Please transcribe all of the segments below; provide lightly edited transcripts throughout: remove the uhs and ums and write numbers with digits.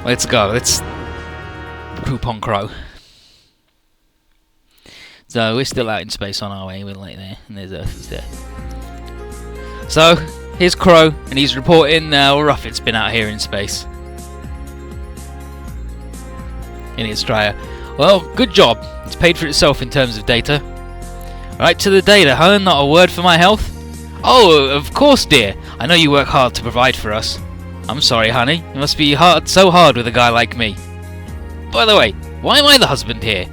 Let's go. Let's poop on Crow. So we're still out in space on our way. We're like there, and there's Earth is there. So here's Crow, and he's reporting how rough it's been out here in space. In Australia. Well, good job. It's paid for itself in terms of data. Right to the data, huh? Not a word for my health? Oh, of course, dear. I know you work hard to provide for us. I'm sorry, honey. It must be so hard with a guy like me. By the way, why am I the husband here?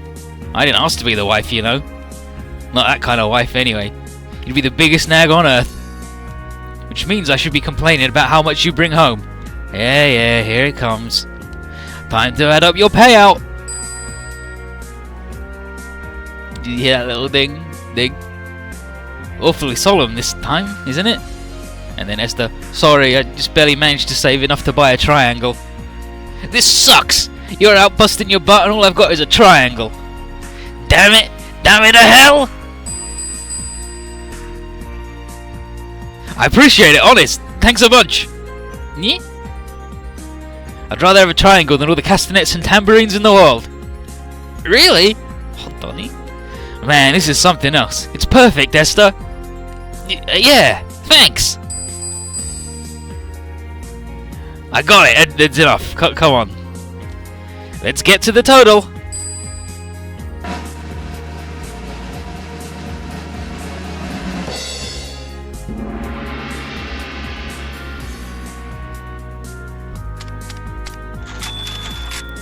I didn't ask to be the wife, you know. Not that kind of wife, anyway. You'd be the biggest nag on Earth. Which means I should be complaining about how much you bring home. Yeah, here it comes. Time to add up your payout. Did you hear that little ding? Ding. Awfully solemn this time, isn't it? And then Esther, sorry, I just barely managed to save enough to buy a triangle. This sucks! You're out busting your butt and all I've got is a triangle. Damn it! Damn it to hell! I appreciate it, honest. Thanks a bunch. Yeah? I'd rather have a triangle than all the castanets and tambourines in the world. Really? Hold on. Man, this is something else. It's perfect, Esther. Yeah, thanks. I got it. It's enough. Come on. Let's get to the total.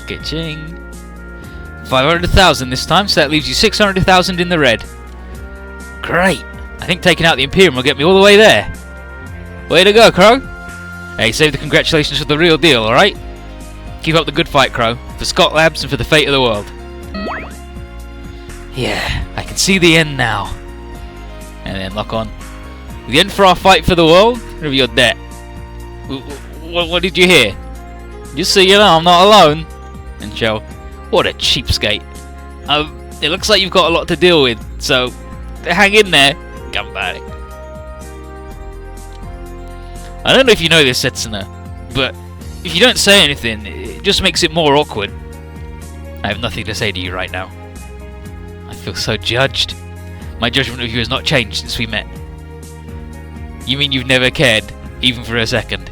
Getting 500,000 this time, so that leaves you 600,000 in the red. Great. I think taking out the Imperium will get me all the way there. Way to go, Crow. Hey, save the congratulations for the real deal, alright? Keep up the good fight, Crow. For Scott Labs and for the fate of the world. Yeah, I can see the end now. And then lock on. The end for our fight for the world? Or your debt? What did you hear? Just so you know, I'm not alone. And Shell, what a cheapskate. It looks like you've got a lot to deal with, so hang in there. Come back. I don't know if you know this, Setsuna, but if you don't say anything, it just makes it more awkward. I have nothing to say to you right now. I feel so judged. My judgment of you has not changed since we met. You mean you've never cared, even for a second?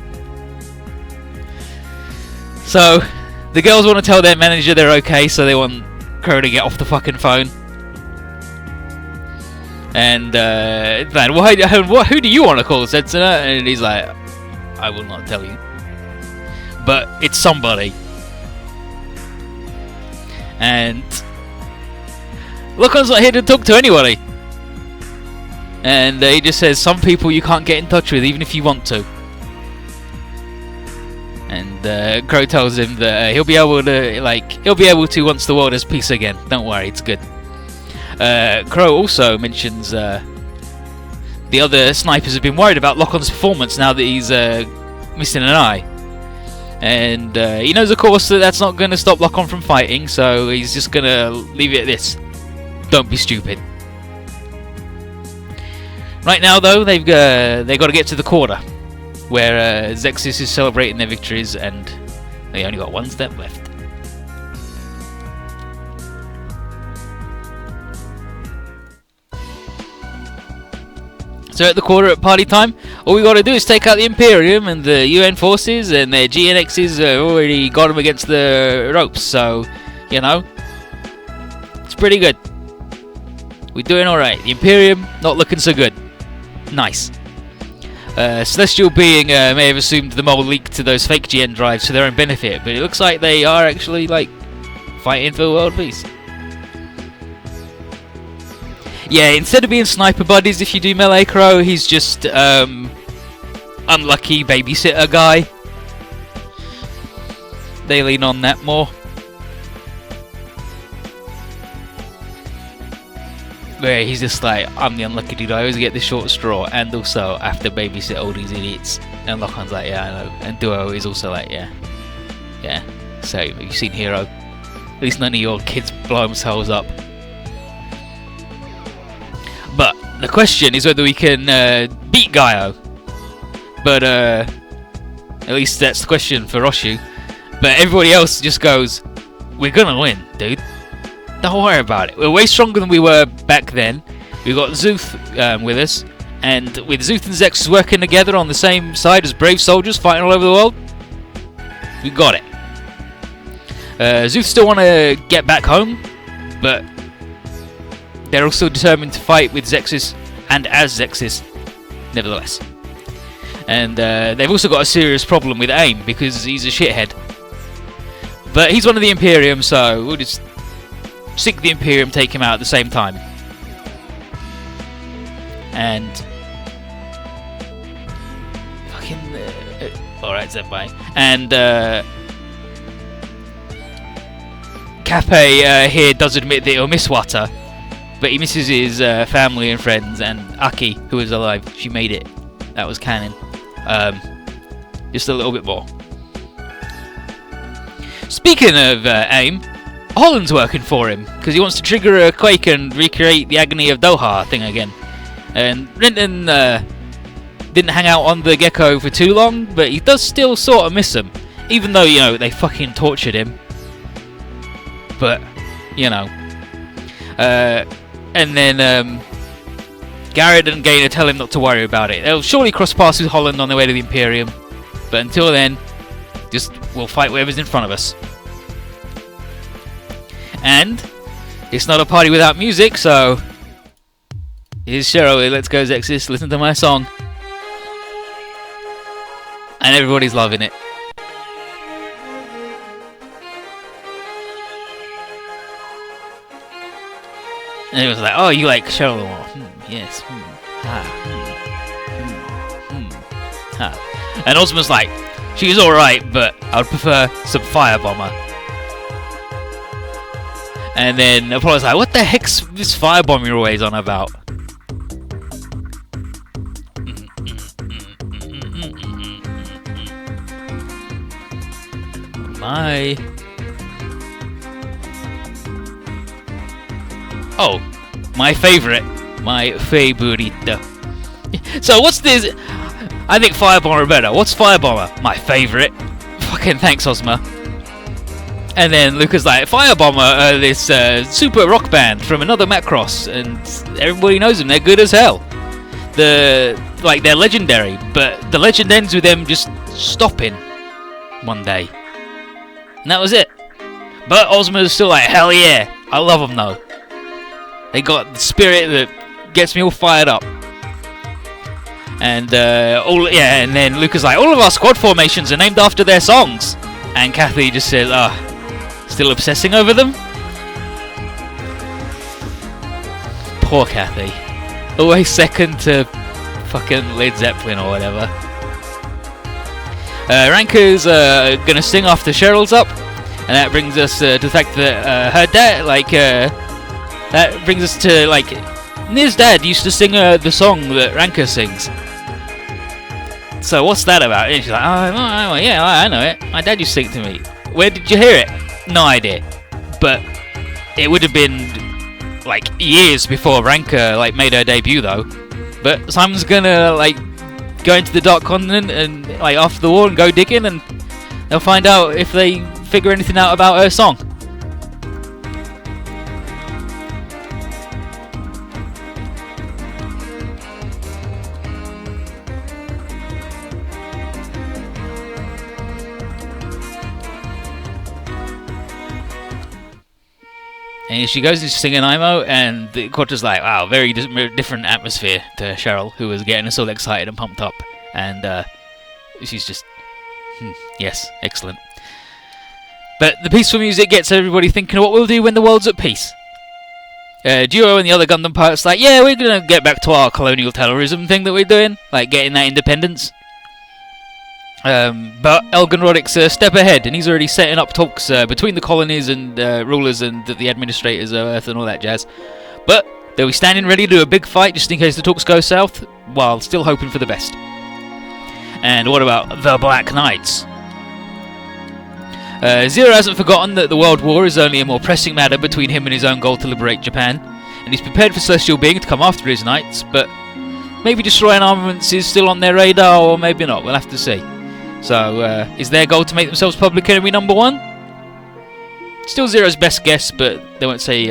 So, the girls want to tell their manager they're okay, so they want Crow to get off the fucking phone. And, man, who do you want to call, Setsuna? And he's like, I will not tell you. But it's somebody. And Locon's not here to talk to anybody. And he just says, some people you can't get in touch with, even if you want to. And Crow tells him that he'll be able to once the world has peace again. Don't worry, it's good. Crow also mentions the other snipers have been worried about Locon's performance now that he's missing an eye. And he knows, of course, that that's not going to stop Locon from fighting, so he's just going to leave it at this. Don't be stupid. Right now, though, they've got to get to the quarter, where Zexus is celebrating their victories, and they only got one step left. So at the quarter, at party time, all we got to do is take out the Imperium, and the UN forces and their GNXs already got them against the ropes. So, you know, it's pretty good. We're doing all right. The Imperium not looking so good. Nice. Celestial Being may have assumed the mole leaked to those fake GN drives for their own benefit, but it looks like they are actually like fighting for world peace. Yeah, instead of being sniper buddies, if you do melee Crow, he's just unlucky babysitter guy. They lean on that more. Where he's just like, I'm the unlucky dude, I always get the short straw, and also I have to babysit all these idiots. And Locon's like, yeah, I know. And Duo is also like, yeah. Yeah. So, have you seen Hero? At least none of your kids blow themselves up. But the question is whether we can beat Gaio. But at least that's the question for Roshu. But everybody else just goes, we're gonna win, dude. Don't worry about it. We're way stronger than we were back then. We've got Zuth with us. And with Zuth and Zexus working together on the same side as brave soldiers fighting all over the world, we got it. Zuth still want to get back home, but they're also determined to fight with Zexus and as Zexus, nevertheless. And they've also got a serious problem with AIM because he's a shithead. But he's one of the Imperium, so we'll just sink the Imperium, take him out at the same time. And fucking alright, Zenbai. And Kappei here does admit that he'll miss Wata, but he misses his family and friends, and Aki, who is alive, she made it. That was canon. Just a little bit more. Speaking of AIM, Holland's working for him, because he wants to trigger a quake and recreate the Agony of Doha thing again. And Renton didn't hang out on the Gecko for too long, but he does still sort of miss him. Even though, you know, they fucking tortured him. But, you know. And then Garrett and Gaynor tell him not to worry about it. They'll surely cross paths with Holland on their way to the Imperium. But until then, just we'll fight whatever's in front of us. And it's not a party without music, so here's Cheryl. Let's go, Zexus. Listen to my song. And everybody's loving it. And it was like, oh, you like Cheryl the more? Yes. Ha. And Ozma's like, she's alright, but I would prefer some Firebomber. And then Apollo's like, what the heck's this Firebomb you're always on about? My... Oh, my favourite. My favorita. So what's this? I think Firebomber better. What's Firebomber? My favourite. Fucking thanks, Ozma. And then Luca's like, Firebomber, this super rock band from another Macross, and everybody knows them. They're good as hell. They're legendary, but the legend ends with them just stopping one day, and that was it. But Ozma's still like, hell yeah, I love them though. They got the spirit that gets me all fired up. And and then Luca's like, all of our squad formations are named after their songs. And Kathy just says, still obsessing over them? Poor Kathy. Always second to fucking Led Zeppelin or whatever. Ranker's gonna sing after Cheryl's up. And that brings us to the fact that her dad, that brings us to, Nir's dad used to sing the song that Ranker sings. So what's that about? And she's like, oh, yeah, I know it. My dad used to sing it to me. Where did you hear it? No idea. But it would have been, years before Ranker, made her debut, though. But Simon's gonna, go into the Dark Continent and, after the war and go digging, and they'll find out if they figure anything out about her song. And she goes into singing IMO, and the Quadra's like, wow, very different atmosphere to Cheryl, who was getting us all excited and pumped up. And she's just, yes, excellent. But the peaceful music gets everybody thinking of what we'll do when the world's at peace. Duo and the other Gundam pilots like, yeah, we're going to get back to our colonial terrorism thing that we're doing, getting that independence. But Elgin Roddick's a step ahead, and he's already setting up talks between the colonies and rulers and the administrators of Earth and all that jazz. But they'll be standing ready to do a big fight just in case the talks go south, while still hoping for the best. And what about the Black Knights? Zero hasn't forgotten that the World War is only a more pressing matter between him and his own goal to liberate Japan, and he's prepared for Celestial Being to come after his knights, but maybe destroying armaments is still on their radar, or maybe not, we'll have to see. So, is their goal to make themselves public enemy #1? Still Zero's best guess, but they won't say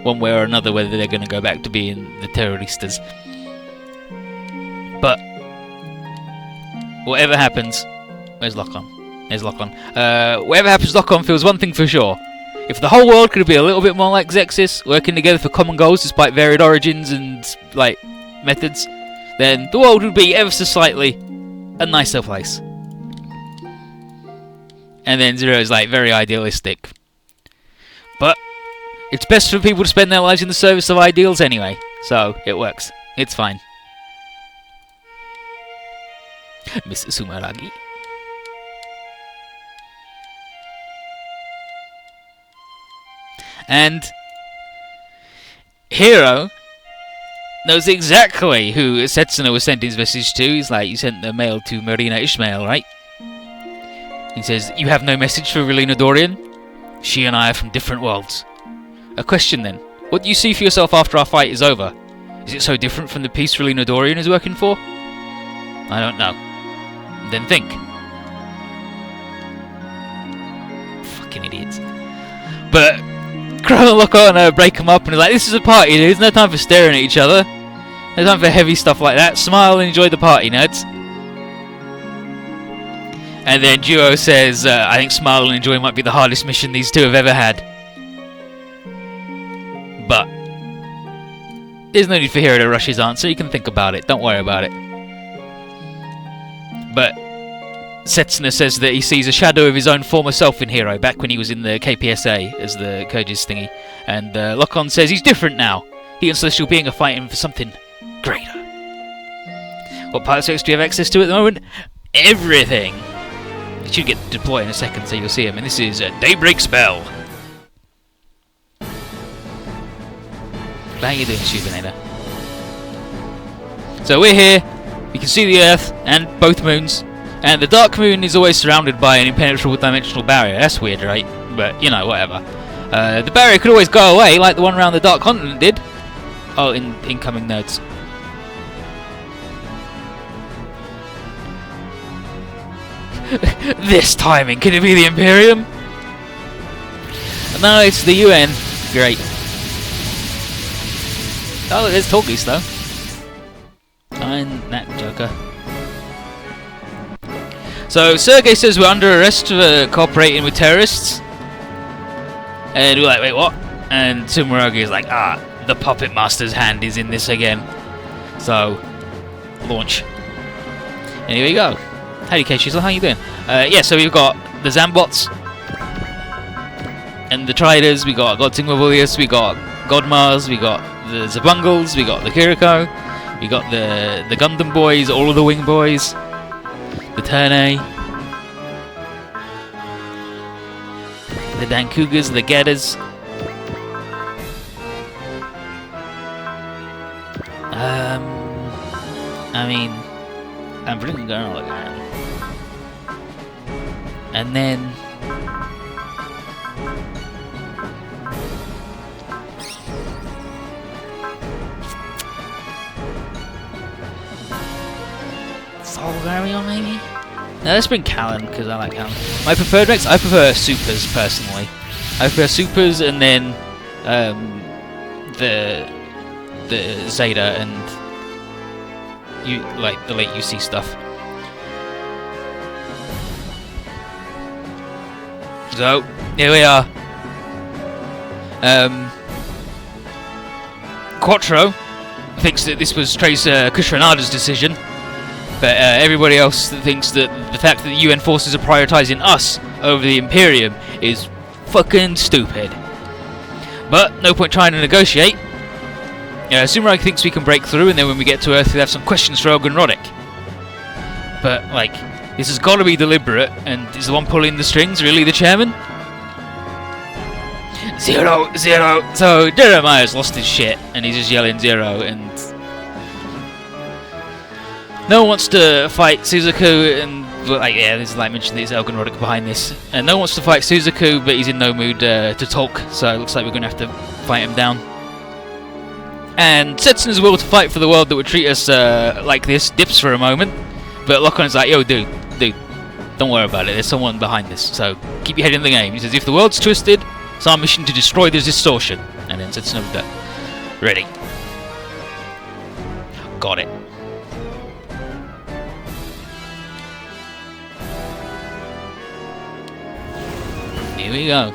one way or another whether they're going to go back to being the terroristas. But whatever happens, where's Lock-On? There's Lock-On. Whatever happens, Lock-On feels one thing for sure. If the whole world could be a little bit more like Zexis, working together for common goals despite varied origins and like methods, then the world would be ever so slightly a nicer place. And then Zero's like very idealistic. But it's best for people to spend their lives in the service of ideals anyway, so it works. It's fine. Miss Sumeragi. And Hiro knows exactly who Setsuna was sending his message to. He's like, you sent the mail to Marina Ishmael, right? He says, you have no message for Relina Dorian? She and I are from different worlds. A question then. What do you see for yourself after our fight is over? Is it so different from the peace Relina Dorian is working for? I don't know. Then think. Fucking idiots. But Crow and Lock-On break them up and are like, this is a party, dude. There's no time for staring at each other. There's time for heavy stuff like that. Smile and enjoy the party, nerds. And then Duo says, I think smile and enjoy might be the hardest mission these two have ever had. But there's no need for Hiro to rush his answer. You can think about it. Don't worry about it. But Setsuna says that he sees a shadow of his own former self in Hiro, back when he was in the KPSA as the Kyrgyz thingy. And Lock-On says he's different now. He and Celestial Being are fighting for something greater. What pilot specs do you have access to at the moment? Everything! It should get deployed in a second, so you'll see him. And this is a Daybreak Spell. How you doing, Shubinator? So we're here. We can see the Earth and both moons. And the Dark Moon is always surrounded by an impenetrable dimensional barrier. That's weird, right? But, you know, whatever. The barrier could always go away, like the one around the Dark Continent did. Oh, incoming nerds. This timing, could it be the Imperium? No, it's the UN. Great. Oh, there's Talkies though. Fine, that Joker. So Sergei says we're under arrest for cooperating with terrorists. And we're like, wait, what? And Sumeragi is like, the Puppet Master's hand is in this again. So, launch. And here we go. Howdy, K-Chisel, how you doing? Yeah, so we've got the Zambots and the Triders, we got God Tingmabulius, we got God Mars, we got the Zabungles, we got the Kiriko, we got the Gundam boys, all of the Wing boys, the Terne, the Dankugas, the Gedders. I mean, I'm bringing going all again. And then Solgarion maybe? No, let's bring Callan because I like Callan. My preferred mechs? I prefer Supers personally. I prefer Supers and then the Zeta and like the late UC stuff. So, here we are. Quattro thinks that this was Trace Kushranada's decision, but everybody else thinks that the fact that the UN forces are prioritising us over the Imperium is fucking stupid. But no point trying to negotiate. Sumeragi thinks we can break through, and then when we get to Earth we'll have some questions for Elgin Roddick. But, like, this has got to be deliberate, and is the one pulling the strings really the chairman? Zero, zero. So Jeremiah's lost his shit, and he's just yelling zero, and no one wants to fight Suzaku, and like there's like mentioned there's Elgin Roddick behind this, and no one wants to fight Suzaku, but he's in no mood to talk, so it looks like we're going to have to fight him down. And Setsuna's will to fight for the world that would treat us like this dips for a moment, but Lock-On's like, yo, dude, Don't worry about it, there's someone behind this, so keep your head in the game. He says, if the world's twisted, it's our mission to destroy the distortion. And then Setsunobu does. Ready. Got it. Here we go.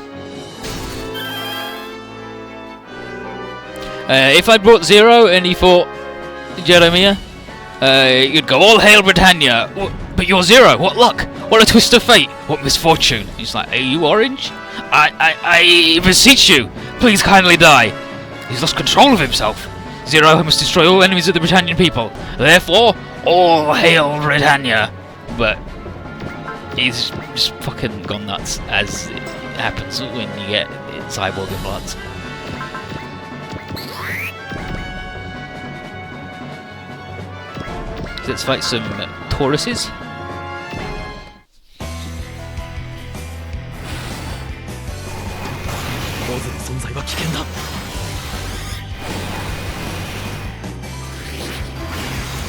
If I brought Zero and he fought Jeremiah, you'd go, all hail Britannia! But you're Zero, what luck! What a twist of fate! What misfortune! He's like, are you Orange? I beseech you! Please kindly die! He's lost control of himself! Zero must destroy all enemies of the Britannian people! Therefore, all hail Britannia! But he's just fucking gone nuts, as it happens when you get cyborg implants. Let's fight some Tauruses.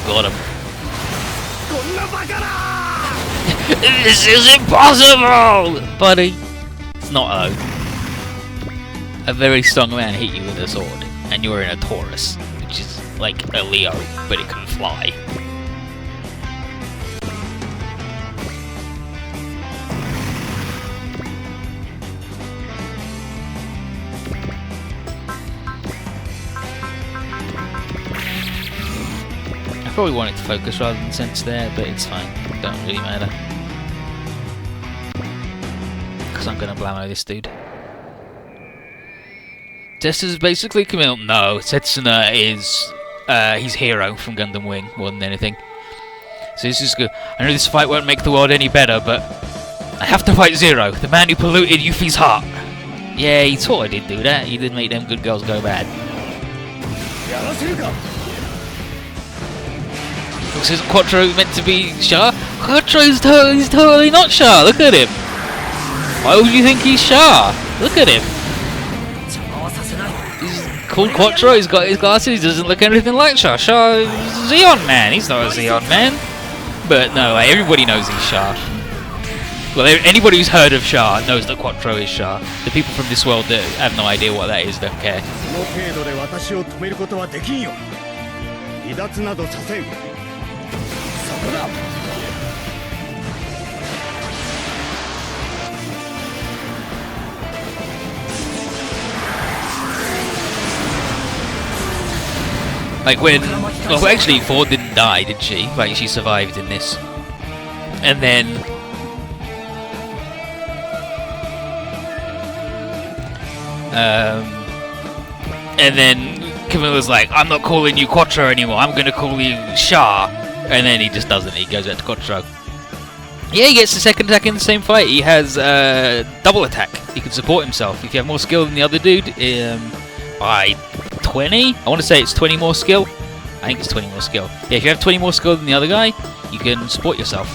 Got him. This is impossible! Buddy. It's not a very strong man hit you with a sword, and you're in a Taurus, which is like a Leo, but it can fly. I probably wanted to focus rather than sense there, but it's fine. Don't really matter. Because I'm gonna blammo this dude. Testa's basically Camille. No, Setsuna is his hero from Gundam Wing more than anything. So this is good. I know this fight won't make the world any better, but I have to fight Zero, the man who polluted Yuffie's heart. Yeah, he sort of did do that. He did make them good girls go bad. Looks as Quattro meant to be Char. Quattro's totally not Char. Look at him. Why would you think he's Char? Look at him. He's called Quattro. He's got his glasses. He doesn't look anything like Char. Char is a Zeon man. He's not a Zeon man. But no, like, everybody knows he's Char. Well, anybody who's heard of Char knows that Quattro is Char. The people from this world that have no idea what that is don't care. Like when, well actually Ford didn't die, did she? Like she survived in this. And then Camilla's like, I'm not calling you Quattro anymore, I'm gonna call you Char. And then he just doesn't, he goes back to Quattro. Yeah, he gets the second attack in the same fight. He has double attack. He can support himself. If you have more skill than the other dude, by 20? I want to say it's 20 more skill. I think it's 20 more skill. Yeah, if you have 20 more skill than the other guy, you can support yourself.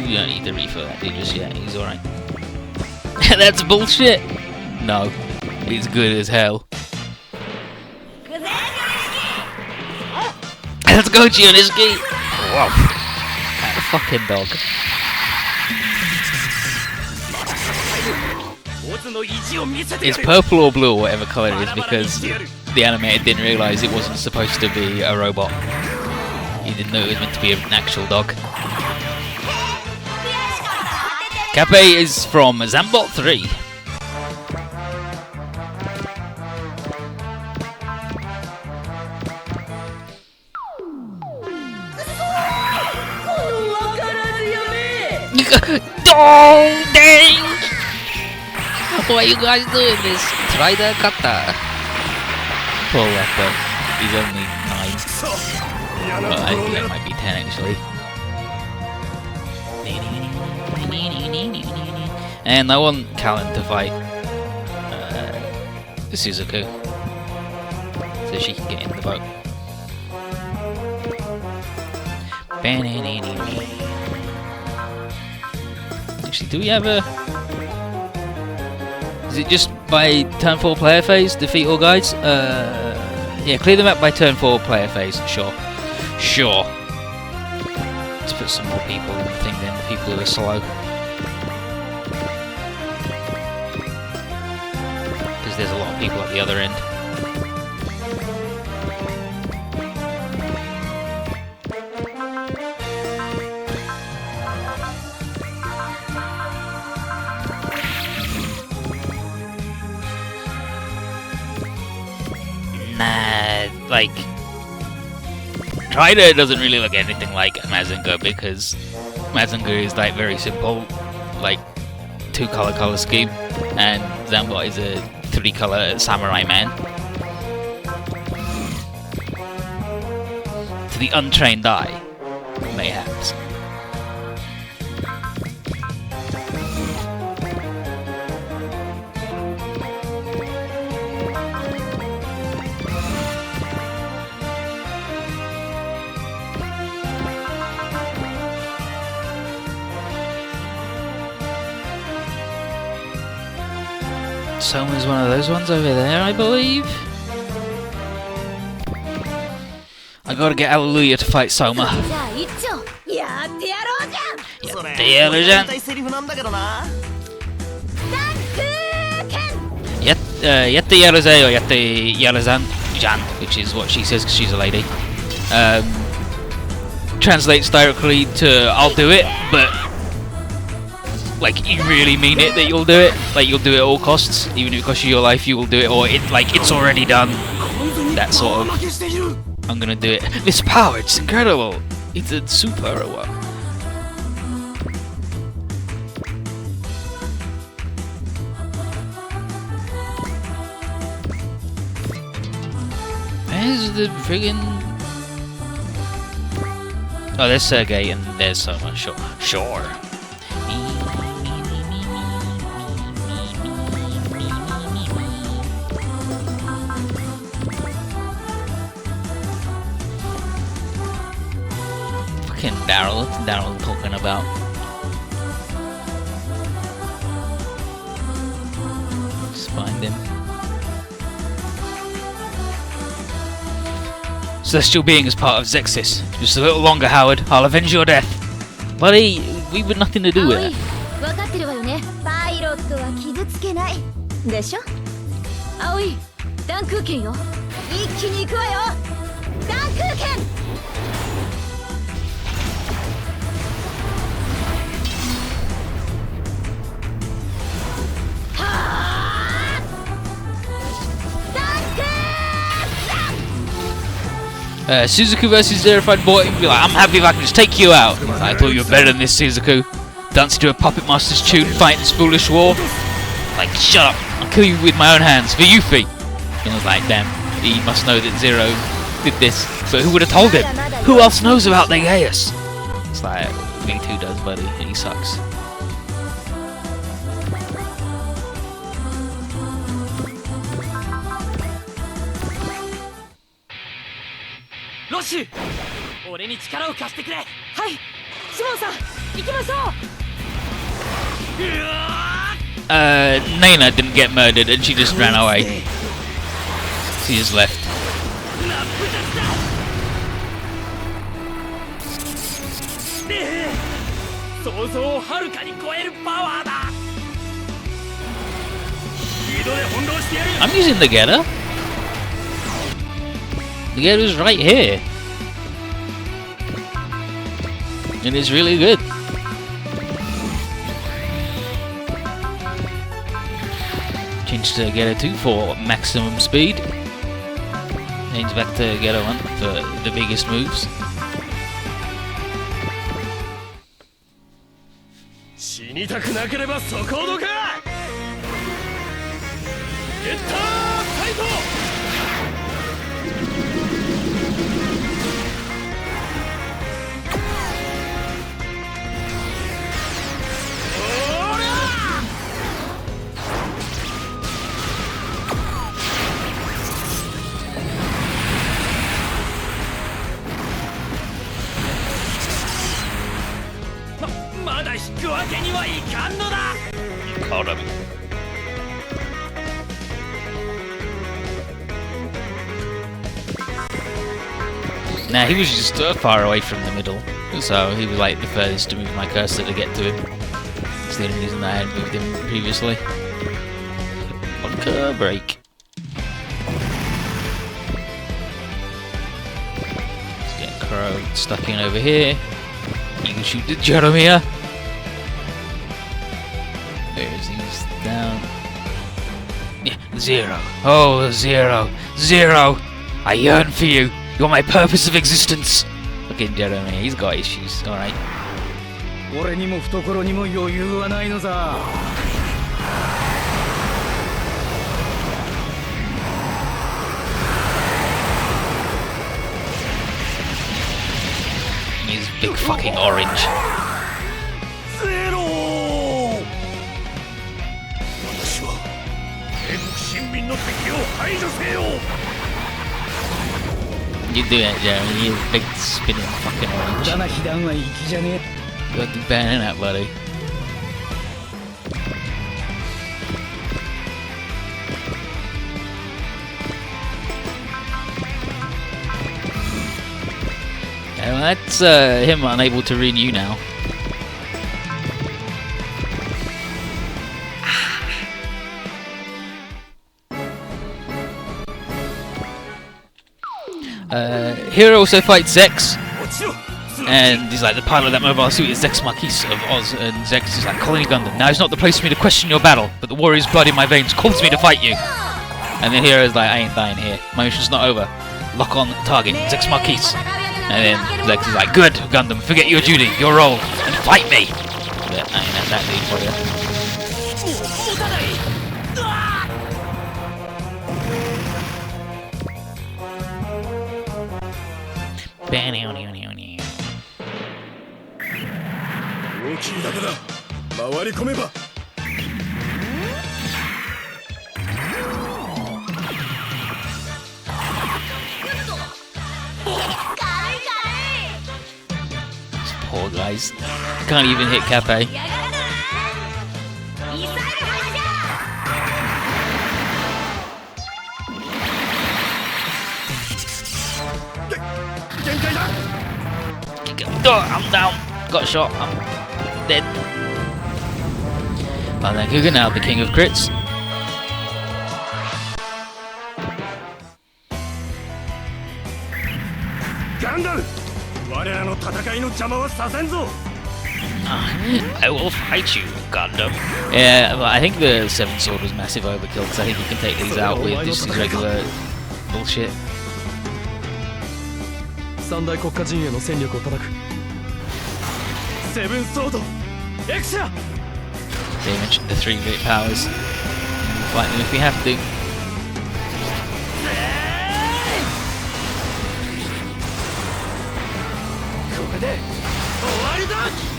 You don't need to refill that dude just yet. He's alright. That's bullshit! No. He's good as hell. Let's go, Gioniski! Wow. That fucking dog. It's purple or blue or whatever colour it is because the animator didn't realise it wasn't supposed to be a robot. He didn't know it was meant to be an actual dog. Cape is from Zambot 3. Oh, dang! Why are you guys doing this? Try the kata. Poor Leopard. He's only 9. Well, I think that might be 10 actually. And I want Callan to fight Suzuku so she can get in the boat. Actually, do we have a... Is it just by turn 4 player phase, defeat all guides? Yeah, clear the map by turn 4 player phase, sure. Sure. Let's put some more people in the thing then, the people who are slow. Because there's a lot of people at the other end. Nah, like... Trider doesn't really look anything like Mazinger because Mazinger is like very simple, like 2-color color scheme, and Zambot is a 3-color samurai man. To the untrained eye, mayhaps. Soma's one of those ones over there, I believe. I gotta get Hallelujah to fight Soma. Yatte Yaruze or Yatte Yarazan, which is what she says because she's a lady. Translates directly to I'll do it, but like you really mean it that you'll do it, like you'll do it at all costs, even if it costs you your life, you will do it, or it like it's already done. That sort of I'm gonna do it. This power, it's incredible. It's a super one. Where's the friggin'... Oh, there's Sergei and there's Soma. Sure. Fucking Daryl, what's Daryl talking about? Let's find him. Celestial being is part of Zexis. Just a little longer, Howard. I'll avenge your death. Buddy, we had nothing to do with it. Suzaku versus Zerified Boy, be like, I'm happy if I can just take you out. I thought you were better than this, Suzaku. Dancing to a Puppet Master's tune, fighting this foolish war. Like, shut up, I'll kill you with my own hands, for Yuffie. And I was like, damn, he must know that Zero did this. But who would have told him? Who else knows about the Gaius? It's like, V2 does, buddy, and he sucks. Nana didn't get murdered and she just ran away. She just left. I'm using the getter. The getter's right here. And it's really good. Change to Getter 2 for maximum speed. Change back to Getter 1 for the biggest moves. Caught him. Nah, he was just far away from the middle, so he was like the furthest to move my cursor to get to him. That's the only reason that I had moved him previously. Vodka break. Let's get Crow stuck in over here. You can shoot the Jeremiah. There's he's down. Yeah, 0. Oh, 0. 0. I yearn for you. You're my purpose of existence. Look at Jeremy, he's got issues, alright. He's big fucking orange. You do it, Jeremy, you big spinning fucking orange. You got to ban that, buddy. Yeah, well, that's him unable to renew now. Hero also fights Zex, and he's like, the pilot of that mobile suit is Zex Marquis of Oz, and Zex is like, Colony Gundam, now is not the place for me to question your battle, but the warrior's blood in my veins calls me to fight you. And then Hero's like, I ain't dying here, my mission's not over. Lock on target, Zex Marquis. And then Zex is like, good, Gundam, forget your duty, your role, and fight me. But I ain't that big for you. Poor guys. Can't even hit Cafe. I'm down. Got shot. I'm dead. And then Kuga now the king of crits. I will fight you, Gundam. Yeah, but I think the 7 sword was massive overkill because I think you can take these out with just his regular bullshit. They mentioned the 3 great powers. We'll fight them if we have to.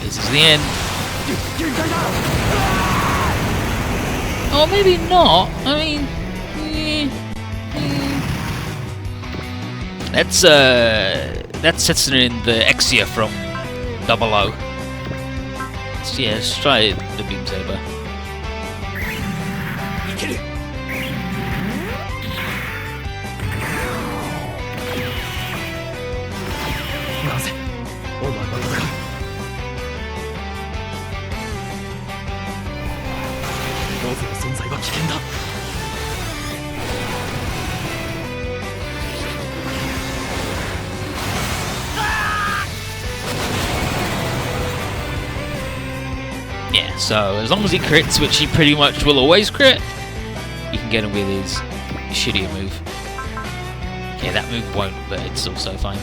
This is the end. Or maybe not. I mean, that's sets in the Exia from 00. So yeah, let's try the beam saber. Yeah, so as long as he crits, which he pretty much will always crit, you can get him with his shittier move. Yeah, that move won't, but it's also fine.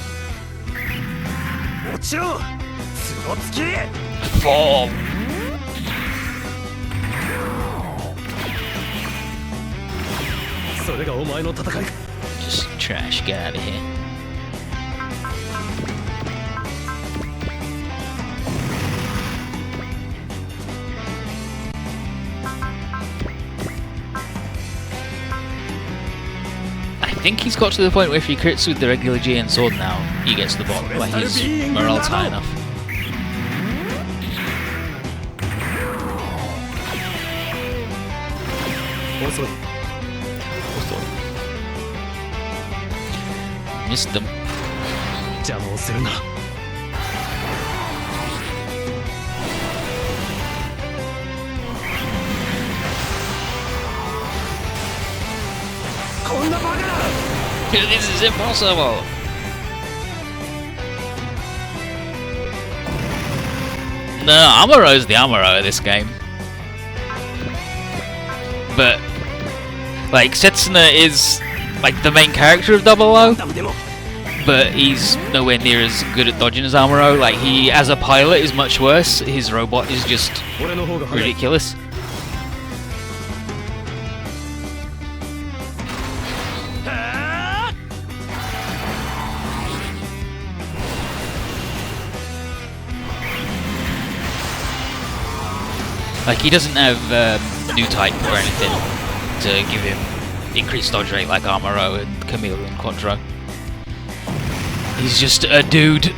Fall! Just trash, get out of here. I think he's got to the point where if he crits with the regular GN sword now, he gets the bot, like his morale's high enough. Missed them. 邪魔をするな。こんなバカな。This is impossible. No, Amuro's the Amuro of this game. But, like, Setsuna is, like, the main character of 00, but he's nowhere near as good at dodging as Amuro. Like, he, as a pilot, is much worse. His robot is just ridiculous. Like, he doesn't have new type or anything to give him increased dodge rate like Amuro and Camille and Quattro. He's just a dude.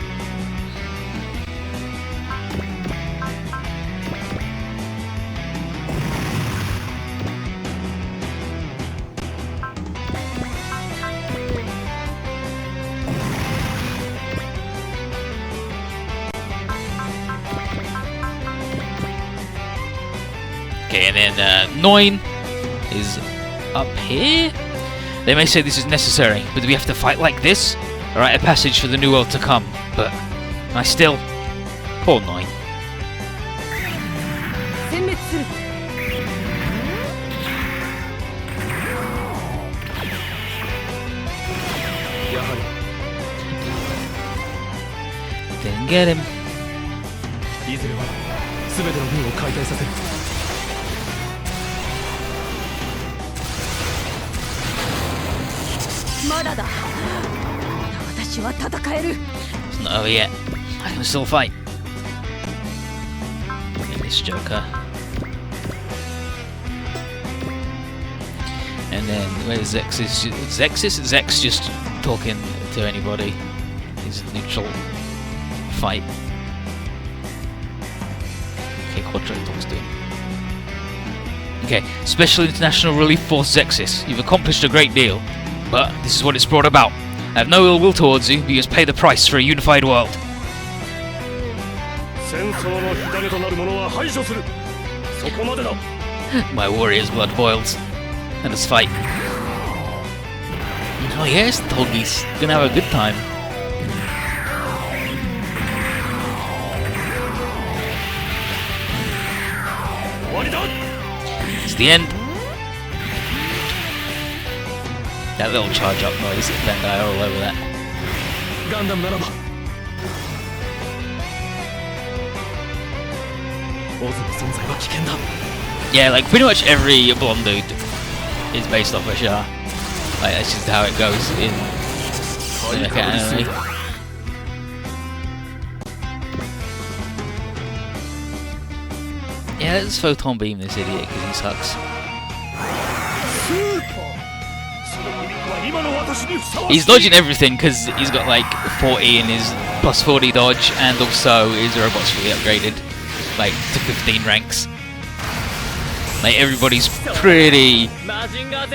Okay, and then 9 is up here. They may say this is necessary, but do we have to fight like this? Alright, a passage for the new world to come. But I still... Poor 9. Didn't get him. It's not over yet. I can still fight. And this Joker. And then where's Zexis? Zex just talking to anybody. He's a neutral fight. Okay, Quattro talks to him. Okay, Special International Relief Force Zexis. You've accomplished a great deal, but this is what it's brought about. I have no ill will towards you, but you must pay the price for a unified world. My warrior's blood boils. Let us fight. Oh yes, told he's gonna have a good time. It's the end. That little charge up noise, Bandai all over that. Yeah, like pretty much every blonde dude is based off a Shah. Like that's just how it goes in the mecha anime. Yeah, let's photon beam this idiot because he sucks. He's dodging everything because he's got like 40 in his plus 40 dodge, and also his robot's really upgraded, like to 15 ranks. Like everybody's pretty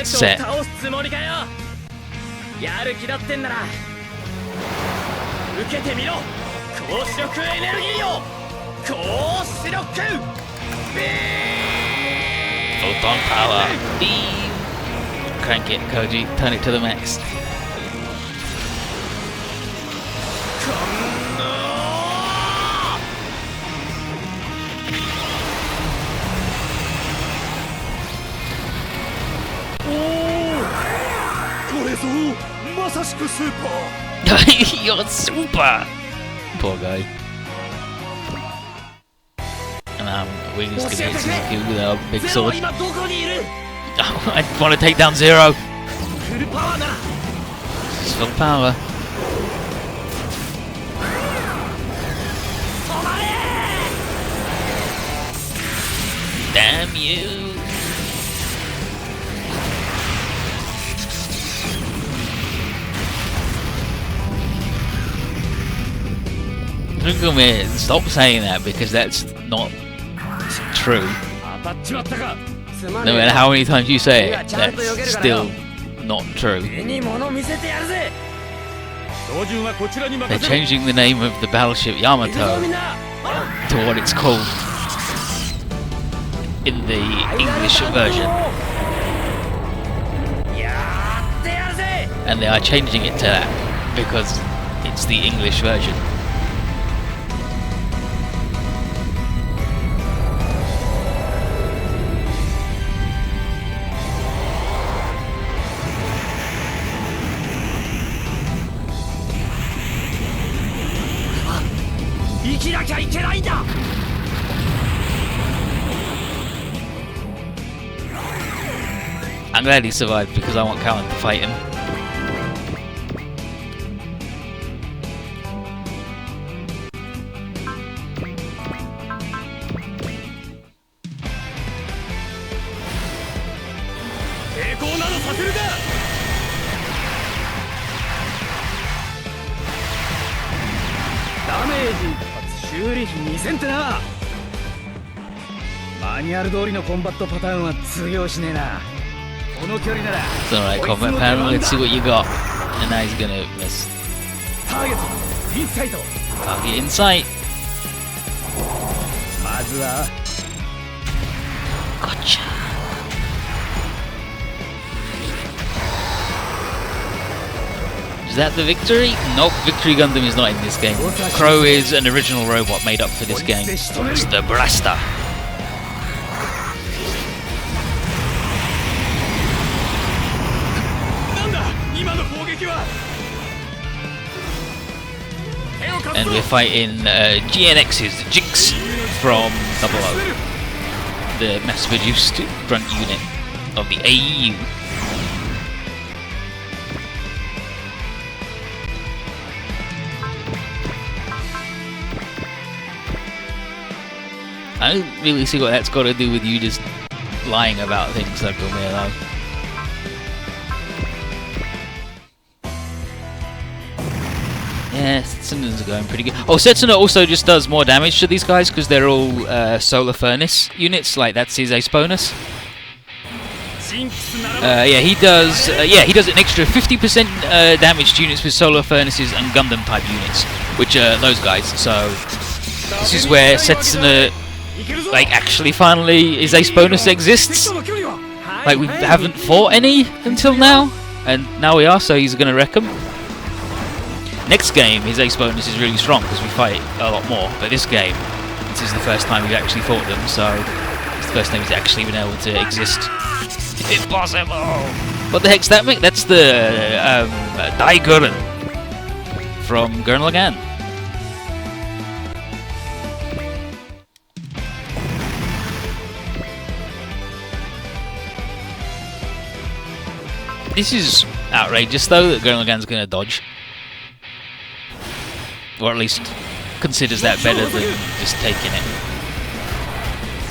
set. Photon power. Beam. Crank it, Koji. Turn it to the max. You're super! Poor guy. And we're just gonna hit Suzuki with our big sword. I want to take down Zero. This is full power. Damn you! Look at me, stop saying that because that's not true. No matter how many times you say it, that's still not true. They're changing the name of the battleship Yamato to what it's called in the English version. And they are changing it to that because it's the English version. I'm glad he survived because I want Callan to fight him. It's alright, combat panel, let's see what you got. And now he's gonna miss. Target in sight. Gotcha. Is that the victory? Nope, Victory Gundam is not in this game. Crow is an original robot made up for this game. It's the Blaster. And we're fighting GNX's Jinx from 00, the mass-produced grunt unit of the AEU. I don't really see what that's got to do with you just lying about things, so leave me alone. Yeah, Setsuna's going pretty good. Oh, Setsuna also just does more damage to these guys because they're all solar furnace units. Like that's his ace bonus. Yeah, he does. He does an extra 50% damage to units with solar furnaces and Gundam type units, which are those guys. So this is where Setsuna, like, actually finally his ace bonus exists. Like we haven't fought any until now, and now we are. So he's gonna wreck them. Next game, his ace bonus is really strong because we fight a lot more. But this game, this is the first time we've actually fought them, so it's the first time he's actually been able to exist. Impossible! What the heck's that, Mick? That's the Daiguren from Gurren Lagann. This is outrageous, though, that Gurren Lagann's going to dodge. Or at least considers that better than just taking it.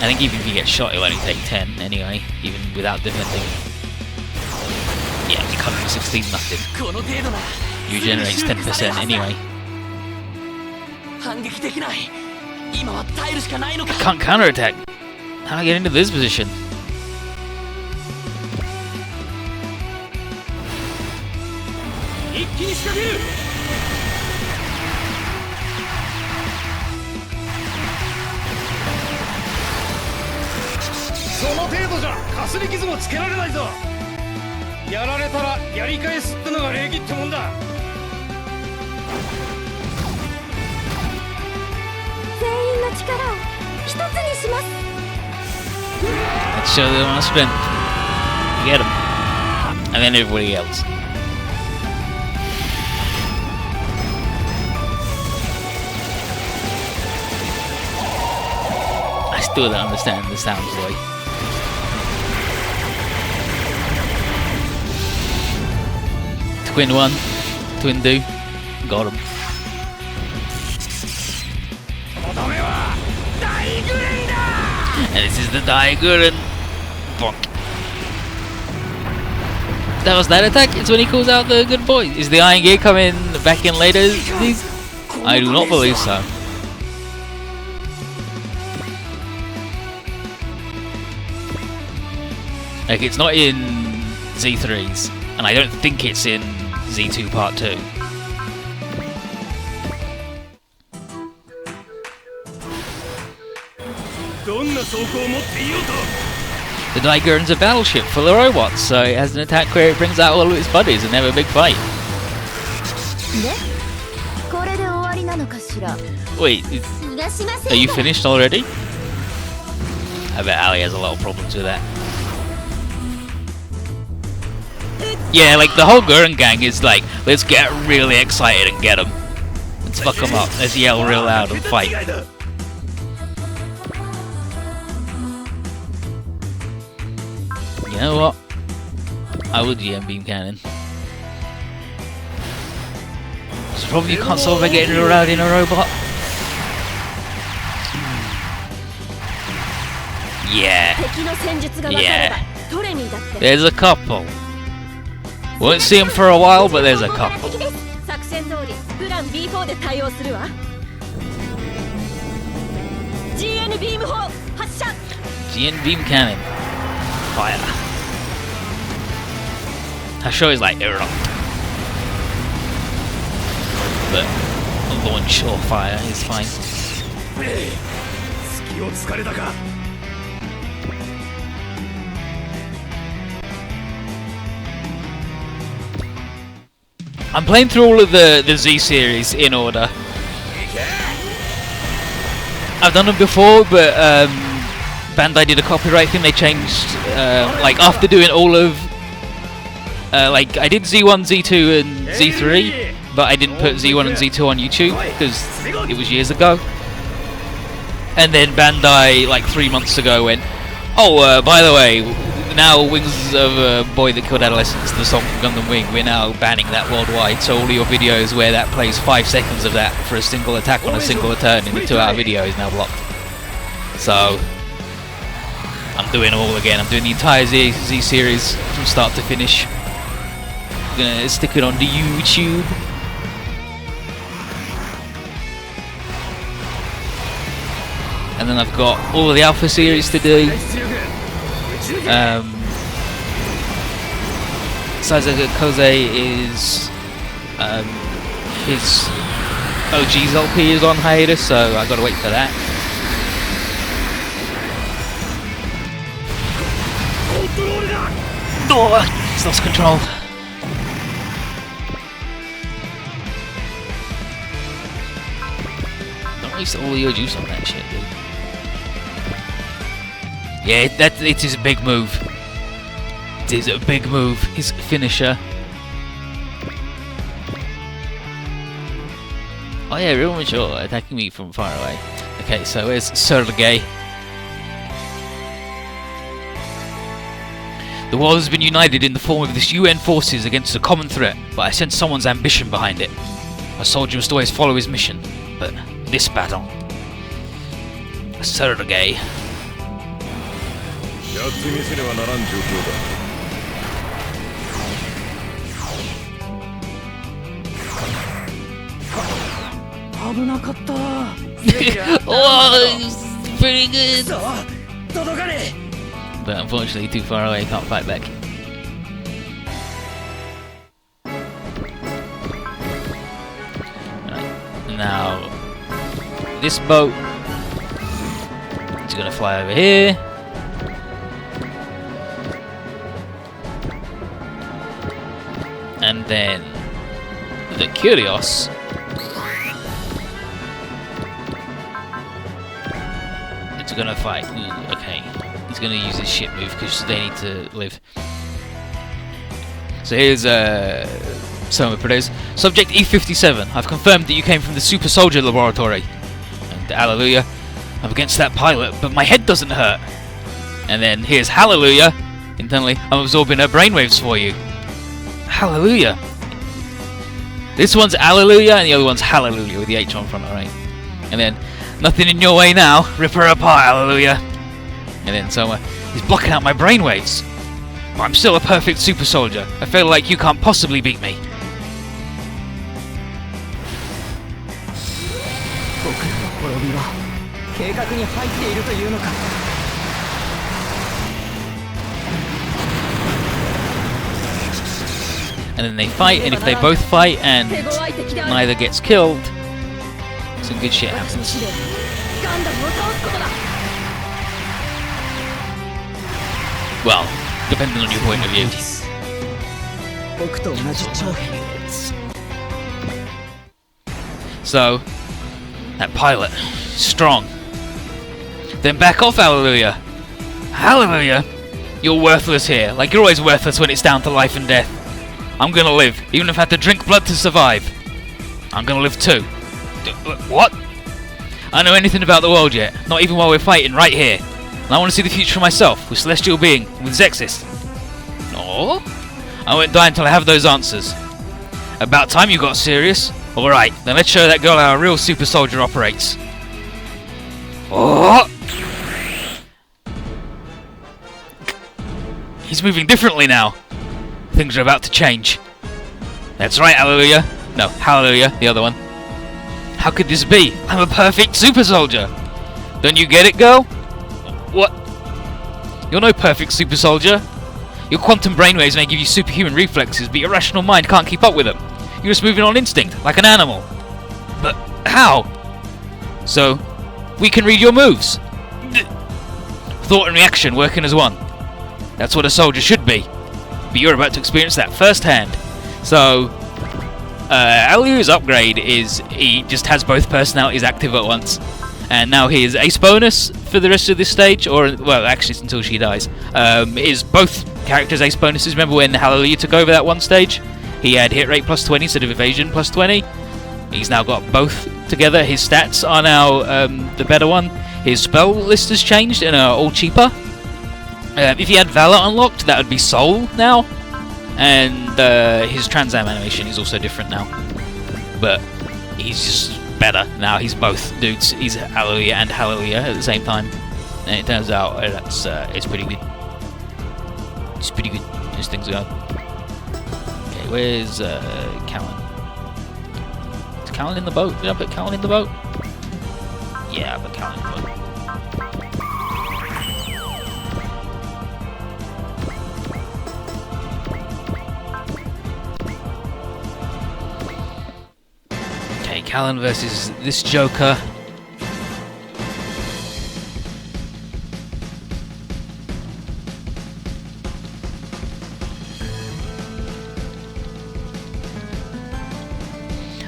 I think even if he gets shot, he'll only take 10 anyway, even without defending. Yeah, 116 nothing. You generates 10% anyway. I can't counterattack. How do I get into this position? Let's show them our strength. Get him. And then everybody else. I still don't understand the sounds like. Twin 1, Twin 2, got him. And this is the Daiguren. Bonk. That was that attack? It's when he calls out the good boy. Is the Iron Gear coming back in later? These? I do not believe so. Like, it's not in Z3's, and I don't think it's in Z2 Part 2. The Daigur's a battleship full of robots, so it has an attack where it brings out all of its buddies and have a big fight. Wait, are you finished already? I bet Ali has a lot of problems with that. Yeah, like the whole Gurren gang is like, let's get really excited and get them. Let's fuck them up. Let's yell real loud and fight. You know what? I would GM beam cannon. It's probably you can't solve by getting around in a robot. Yeah. Yeah. There's a couple. Won't see them for a while, but there's a couple. GN beam cannon. Fire. Her show is like erupt. But launch or fire is fine. I'm playing through all of the Z series in order. I've done them before, but Bandai did a copyright thing. They changed, like after doing all of, like I did Z1, Z2, and Z3, but I didn't put Z1 and Z2 on YouTube because it was years ago. And then Bandai, like 3 months ago, went, "Oh, by the way, now Wings of a Boy That Killed Adolescents, the song from Gundam Wing, we're now banning that worldwide. So all your videos where that plays 5 seconds of that for a single attack on a single turn in a 2-hour video is now blocked." So I'm doing them all again. I'm doing the entire Z series from start to finish. I'm gonna stick it on the YouTube. And then I've got all of the Alpha series to do. Saizaga Koze is his OG's LP is on hiatus, so I gotta wait for that. Oh, it's lost control. Don't waste all your juice on that shit, dude. Yeah, it is a big move. It is a big move. His finisher. Oh yeah, real mature, attacking me from far away. Okay, so where's Sergei? The world has been united in the form of this UN forces against a common threat, but I sense someone's ambition behind it. A soldier must always follow his mission, but this battle... Sergei. Oh, it's pretty good. But unfortunately too far away, can't fight back. Right, now this boat is gonna fly over here. And then the Curios it's gonna fight. Ooh, okay. He's gonna use his ship move because they need to live. So here's Soma Perez. Subject E57. I've confirmed that you came from the Super Soldier Laboratory. And hallelujah. I'm against that pilot, but my head doesn't hurt. And then here's hallelujah. Internally, I'm absorbing her brainwaves for you. Hallelujah. This one's hallelujah and the other one's hallelujah with the H on front, alright. And then nothing in your way now. Rip her apart, hallelujah. And then Soma, he's blocking out my brainwaves. But I'm still a perfect super soldier. I feel like you can't possibly beat me. And then they fight, and if they both fight and neither gets killed, some good shit happens. Well, depending on your point of view. So, that pilot, strong. Then back off, Hallelujah! Hallelujah! You're worthless here, like you're always worthless when it's down to life and death. I'm gonna live, even if I have to drink blood to survive. I'm gonna live too. What? I don't know anything about the world yet, not even while we're fighting right here. And I want to see the future for myself, with Celestial Being, with Zexis. Oh? I won't die until I have those answers. About time you got serious. Alright, then let's show that girl how a real super soldier operates. Oh! He's moving differently now. Things are about to change. That's right, Hallelujah. No, Hallelujah, the other one. How could this be? I'm a perfect super soldier. Don't you get it, girl? What? You're no perfect super soldier. Your quantum brainwaves may give you superhuman reflexes, but your rational mind can't keep up with them. You're just moving on instinct, like an animal. But how? So, we can read your moves. Thought and reaction working as one. That's what a soldier should be. But you're about to experience that firsthand. So, Alu's upgrade is he just has both personalities active at once. And now his ace bonus for the rest of this stage, or, well, actually it's until she dies, is both characters' ace bonuses. Remember when Hallelujah took over that one stage? He had hit rate plus 20 instead of evasion plus 20. He's now got both together. His stats are now the better one. His spell list has changed and are all cheaper. If he had Valor unlocked, that would be Soul now. And his Trans Am animation is also different now. But he's just better now. He's both dudes. He's Hallelujah and Hallelujah at the same time. And it turns out that's it's pretty good. It's pretty good as things go. Okay, where's Callan? Is Callan in the boat? Did I put Callan in the boat? Yeah, I put Callan in the boat. Okay, Callan versus this Joker.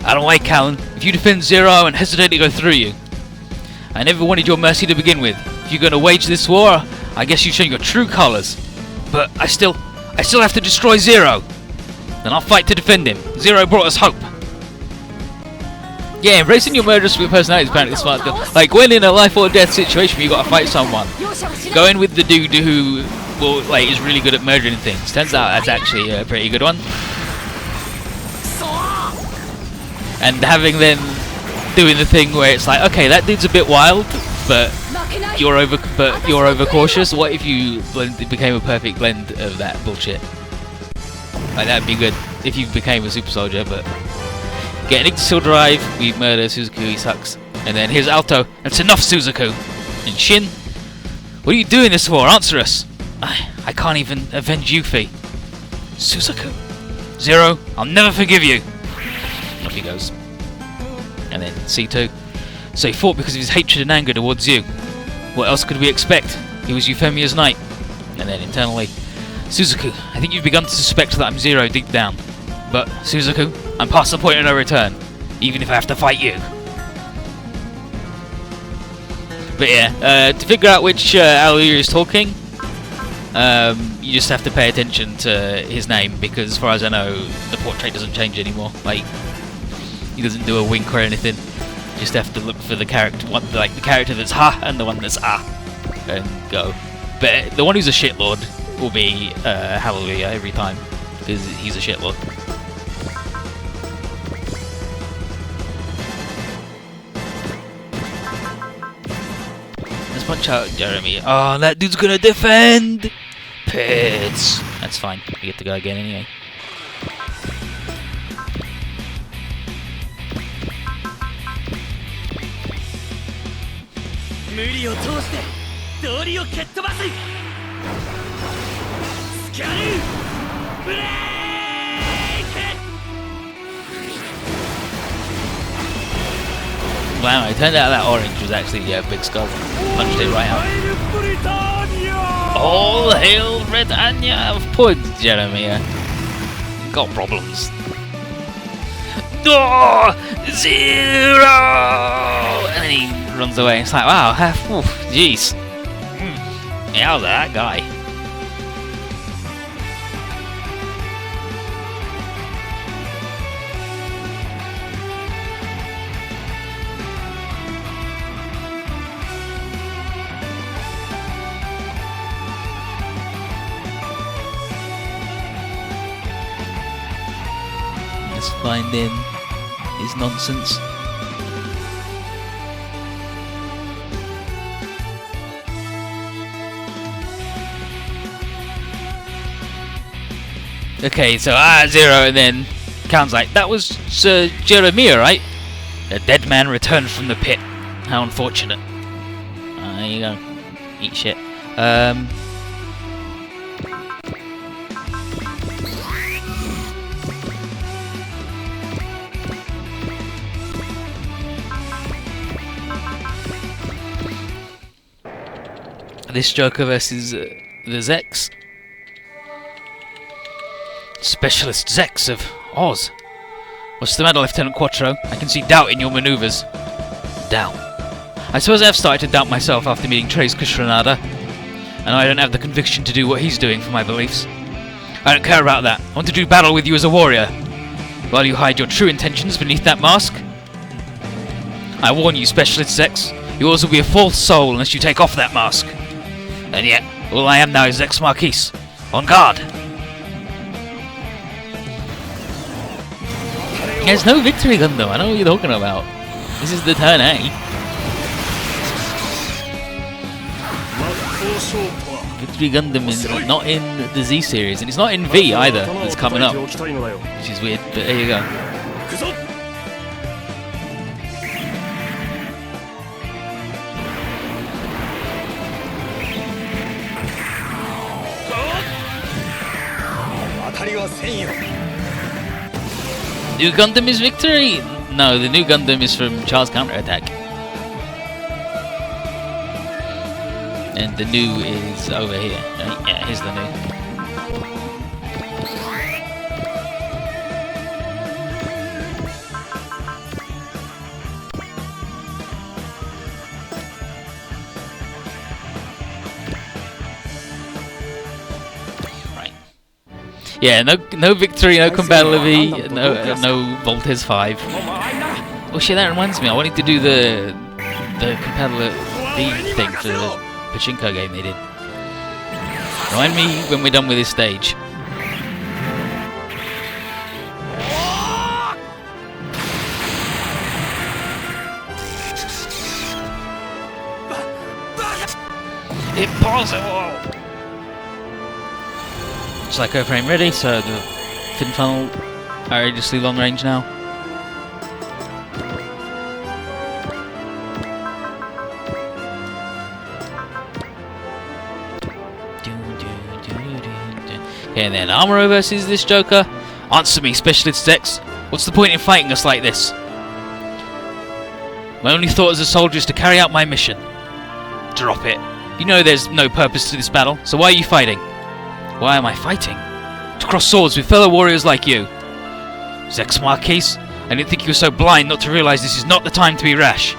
I don't like Callan. If you defend Zero, I won't hesitate to go through you. I never wanted your mercy to begin with. If you're going to wage this war, I guess you've shown your true colours. But I still have to destroy Zero. Then I'll fight to defend him. Zero brought us hope. Yeah, embracing your murderous personality is apparently smart. Like, when in a life or death situation where you got to fight someone, going with the dude who is really good at murdering things. Turns out that's actually a pretty good one. And having them doing the thing where it's like, okay, that dude's a bit wild, but you're overcautious. What if you became a perfect blend of that bullshit? Like, that'd be good if you became a super soldier. But get an Ichthysil drive, we murder Suzaku, he sucks. And then here's Alto. That's enough, Suzaku. And Shin, what are you doing this for? Answer us. I can't even avenge Yuffie. Suzaku. Zero, I'll never forgive you. Off he goes. And then C2. So he fought because of his hatred and anger towards you. What else could we expect? He was Euphemia's knight. And then internally, Suzaku, I think you've begun to suspect that I'm Zero deep down. But, Suzaku, I'm past the point of no return, even if I have to fight you. But yeah, to figure out which Hallelujah is talking, you just have to pay attention to his name, because as far as I know, the portrait doesn't change anymore. Like, he doesn't do a wink or anything. You just have to look for the character, the character that's Ha and the one that's Ah, and go. But the one who's a shitlord will be Hallelujah every time, because he's a shitlord. Let's punch out Jeremy. Oh, that dude's gonna defend! Pits! That's fine, we get to go again anyway. Wow, it turned out that orange was actually a big skull. Punched it right out. All hail Britannia! Poor Jeremy. Got problems. Oh, 0! And then he runs away. It's like, wow, jeez. How's that guy? Let's find in his nonsense. Okay, so 0, and then Count's like, that was Sir Jeremiah, right? A dead man returned from the pit. How unfortunate. There you go. Eat shit. This Joker versus the Zex. Specialist Zex of Oz. What's the matter, Lieutenant Quattro? I can see doubt in your maneuvers. Doubt? I suppose I have started to doubt myself after meeting Tres Kushranada. And I don't have the conviction to do what he's doing for my beliefs. I don't care about that. I want to do battle with you as a warrior. While you hide your true intentions beneath that mask. I warn you, Specialist Zex. Yours will be a false soul unless you take off that mask. And yet, all I am now is Zex Marquis. On guard! There's no victory Gundam, I know what you're talking about. This is the turn A. Victory Gundam is not in the Z series, and it's not in V either, that's coming up. Which is weird, but there you go. New Gundam is victory! No, the new Gundam is from Char's counterattack. And the new is over here. Right? Yeah, here's the new. Yeah, no victory, no compatibility, no Voltes 5. Oh shit, that reminds me, I wanted to do the compatibility thing for the Pachinko game they did. Remind me when we're done with this stage. Impossible! Psycho frame ready, so the fin funnel outrageously long range now. Okay, and then Amuro versus this Joker. Answer me, Specialist Zex. What's the point in fighting us like this? My only thought as a soldier is to carry out my mission. Drop it. You know there's no purpose to this battle, so why are you fighting? Why am I fighting? To cross swords with fellow warriors like you. Zex Marquis, I didn't think you were so blind not to realise this is not the time to be rash.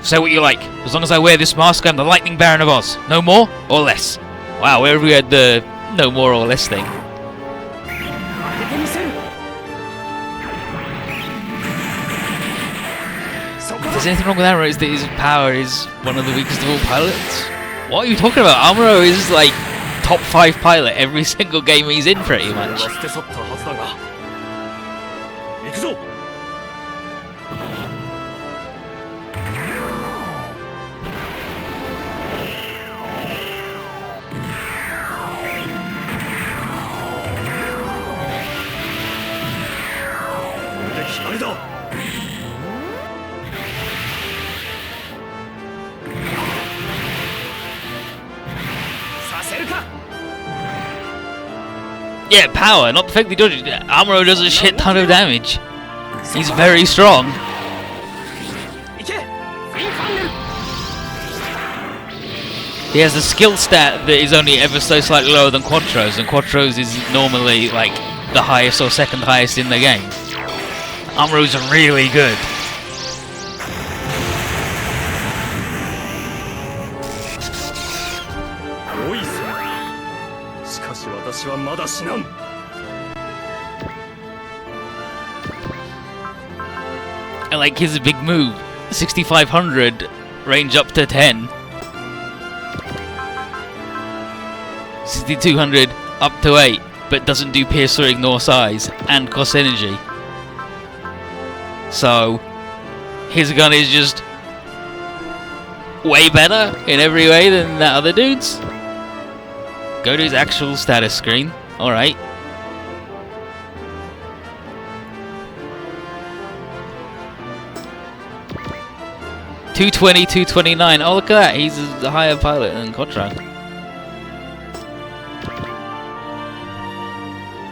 Say what you like. As long as I wear this mask, I'm the Lightning Baron of Oz. No more or less. Wow, where have we had the no more or less thing? If there's anything wrong with Amuro, it's that his power is one of the weakest of all pilots. What are you talking about? Amuro is like top 5 pilot every single game he's in, pretty much. Yeah, power, not perfectly dodged. Amuro does a shit ton of damage. He's very strong. He has a skill stat that is only ever so slightly lower than Quattro's, and Quattro's is normally like the highest or second highest in the game. Amuro's really good. I like his big move. 6500 range up to 10. 6200 up to 8, but doesn't do pierce or ignore size and cost energy. So his gun is just way better in every way than that other dude's. Go to his actual status screen. Alright. .220, 229. Oh, look at that. He's a higher pilot than Quattro.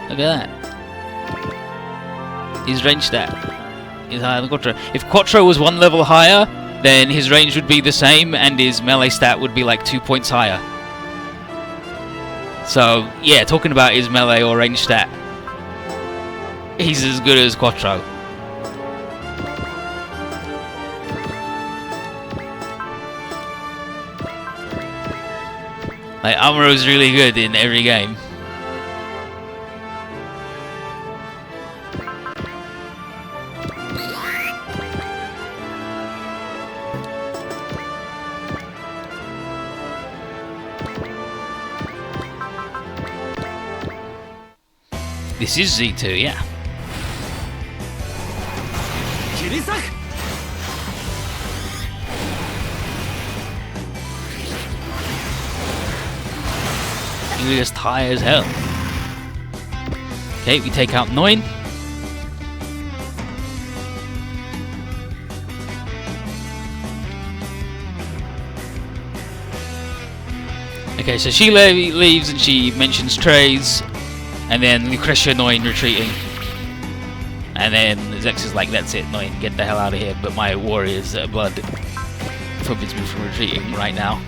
Look at that. His range stat is higher than Quattro. If Quattro was one level higher, then his range would be the same and his melee stat would be like 2 points higher. So, yeah, talking about his melee or range stat, he's as good as Quattro. Like, Amuro's really good in every game. This is Z2, yeah. You're just high as hell. Okay, we take out 9. Okay, so she leaves and she mentions Trey's, and then Lucretia 9 retreating. And then Zex is like, that's it, 9, get the hell out of here. But my warrior's blood forbids me from retreating right now.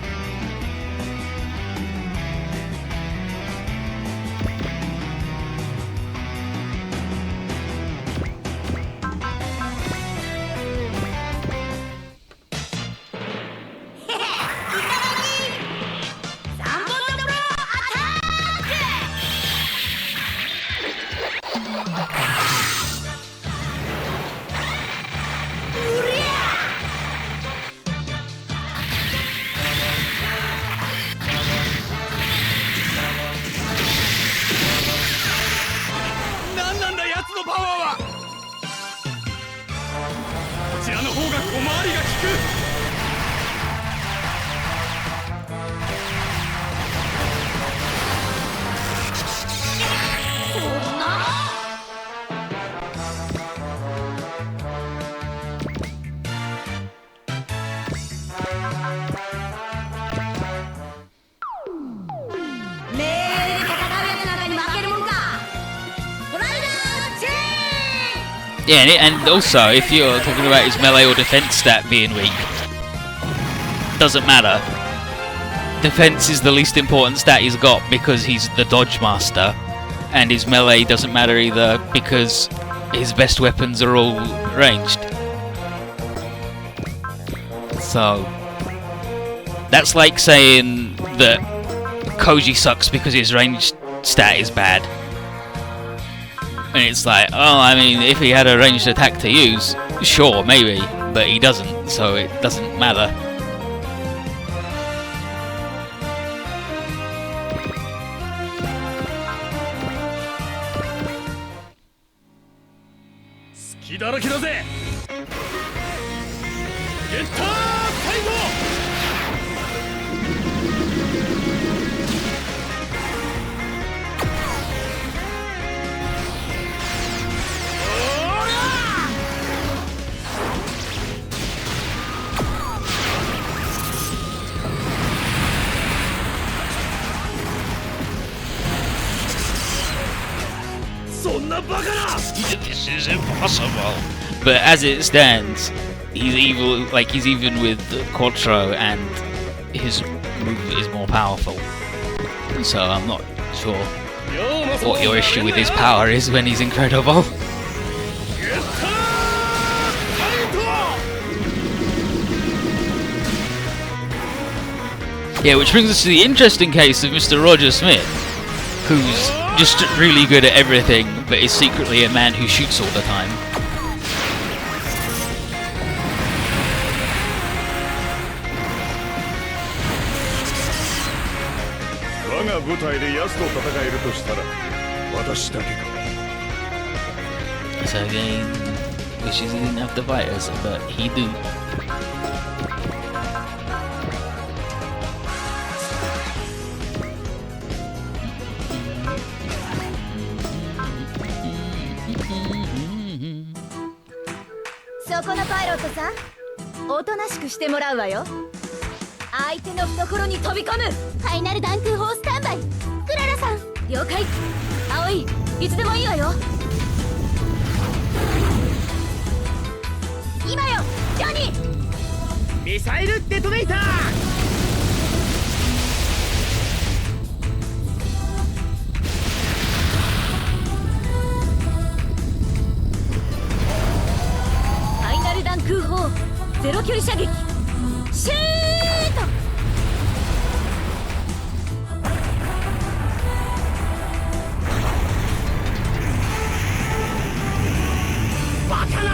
Yeah, and also, if you're talking about his melee or defense stat being weak, doesn't matter. Defense is the least important stat he's got because he's the dodge master, and his melee doesn't matter either because his best weapons are all ranged. So that's like saying that Koji sucks because his range stat is bad. And it's like, oh, I mean, if he had a ranged attack to use, sure, maybe, but he doesn't, so it doesn't matter. This is impossible. But as it stands, he's evil. Like he's even with Quattro, and his move is more powerful. So I'm not sure what your issue with his power is when he's incredible. Yeah, which brings us to the interesting case of Mr. Roger Smith, who's just really good at everything, but is secretly a man who shoots all the time. So again, wishes he didn't have to fight us, but he do.そこのパイロットさん、おとなしくしてもらうわよ。相手の懐に飛び込む。ファイナルダンク砲スタンバイ。クララさん、了解。葵、いつでもいいわよ。今よ、ジョニー。ミサイルデトネーター。空砲ゼロ距離射撃シュート。バカな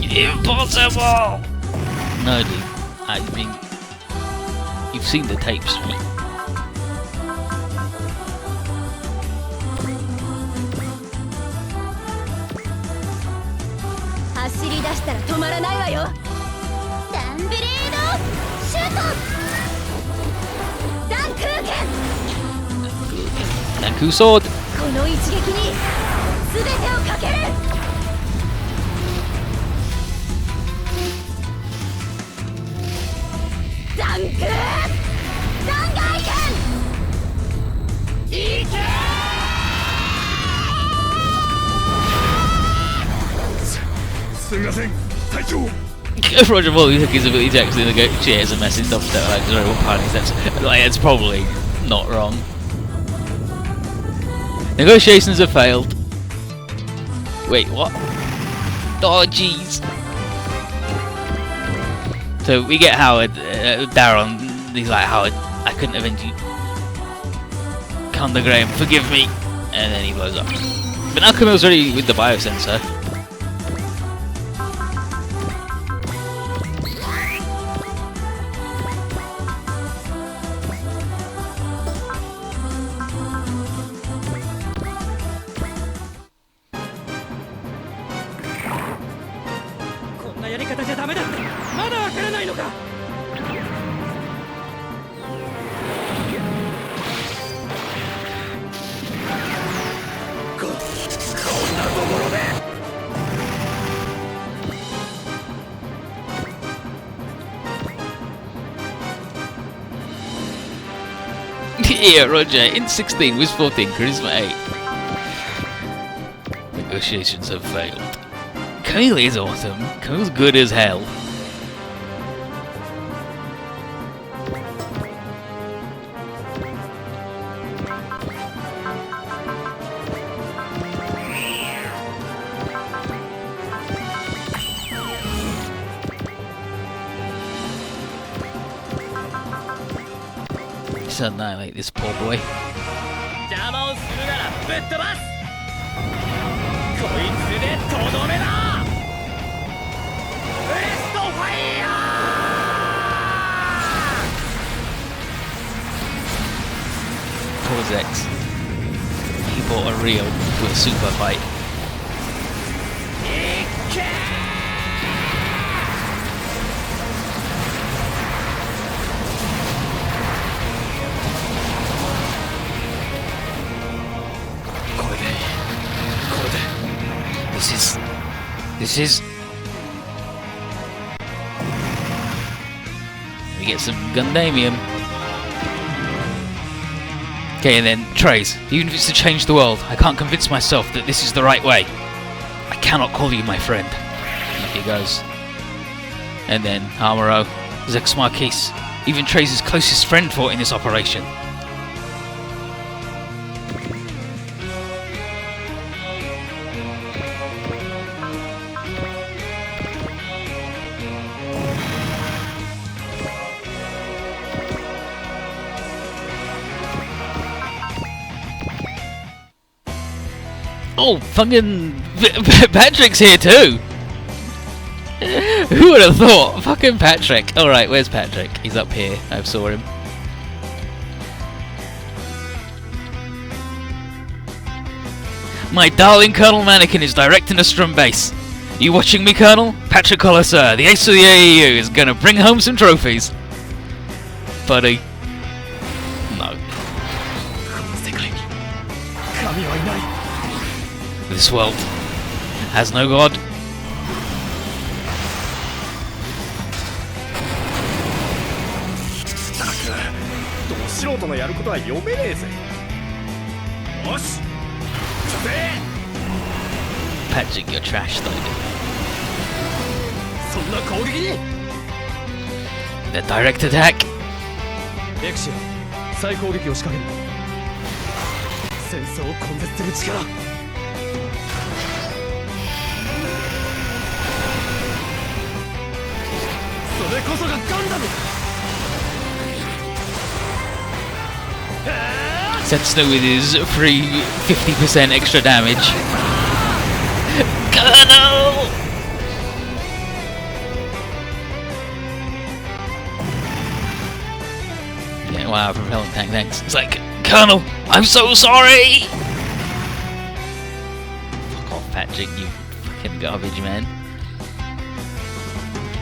Impossible! No, dude. I mean, you've seen the tapes, right? Danku sword! Roger Moore took his ability to actually negotiate as a message off step like 0-1 piloting steps. Like, it's probably not wrong. Negotiations have failed. Wait, what? Oh, jeez. So we get Howard, Darren, he's like, Howard, I couldn't avenge you. Conda Graham, forgive me. And then he blows up. But now Camille's ready with the biosensor. Yeah, Roger, in 16, Wiz 14, Charisma 8. Negotiations have failed. Camille is awesome. Camille's good as hell. Let's annihilate this poor boy. Poor Zex. He bought a real to a super fight. This is... We get some Gundamium. Okay, and then Trace. Even if it's to change the world, I can't convince myself that this is the right way. I cannot call you my friend. And he goes. And then Amuro, Zex Marquis, Even Trace's closest friend fought in this operation. Oh, fucking Patrick's here too! Who would have thought? Fucking Patrick. Alright, where's Patrick? He's up here. I saw him. My darling Colonel Mannequin is directing a strum bass. You watching me, Colonel? Patrick Colliser, the ace of the AEU, is gonna bring home some trophies. Buddy. No. This world has no god. Patrick, you're trash though. The direct attack. Setsuna with his free 50% extra damage. Colonel! Yeah, wow, propellant tank, thanks. It's like, Colonel, I'm so sorry! Fuck off, Patrick, you fucking garbage man.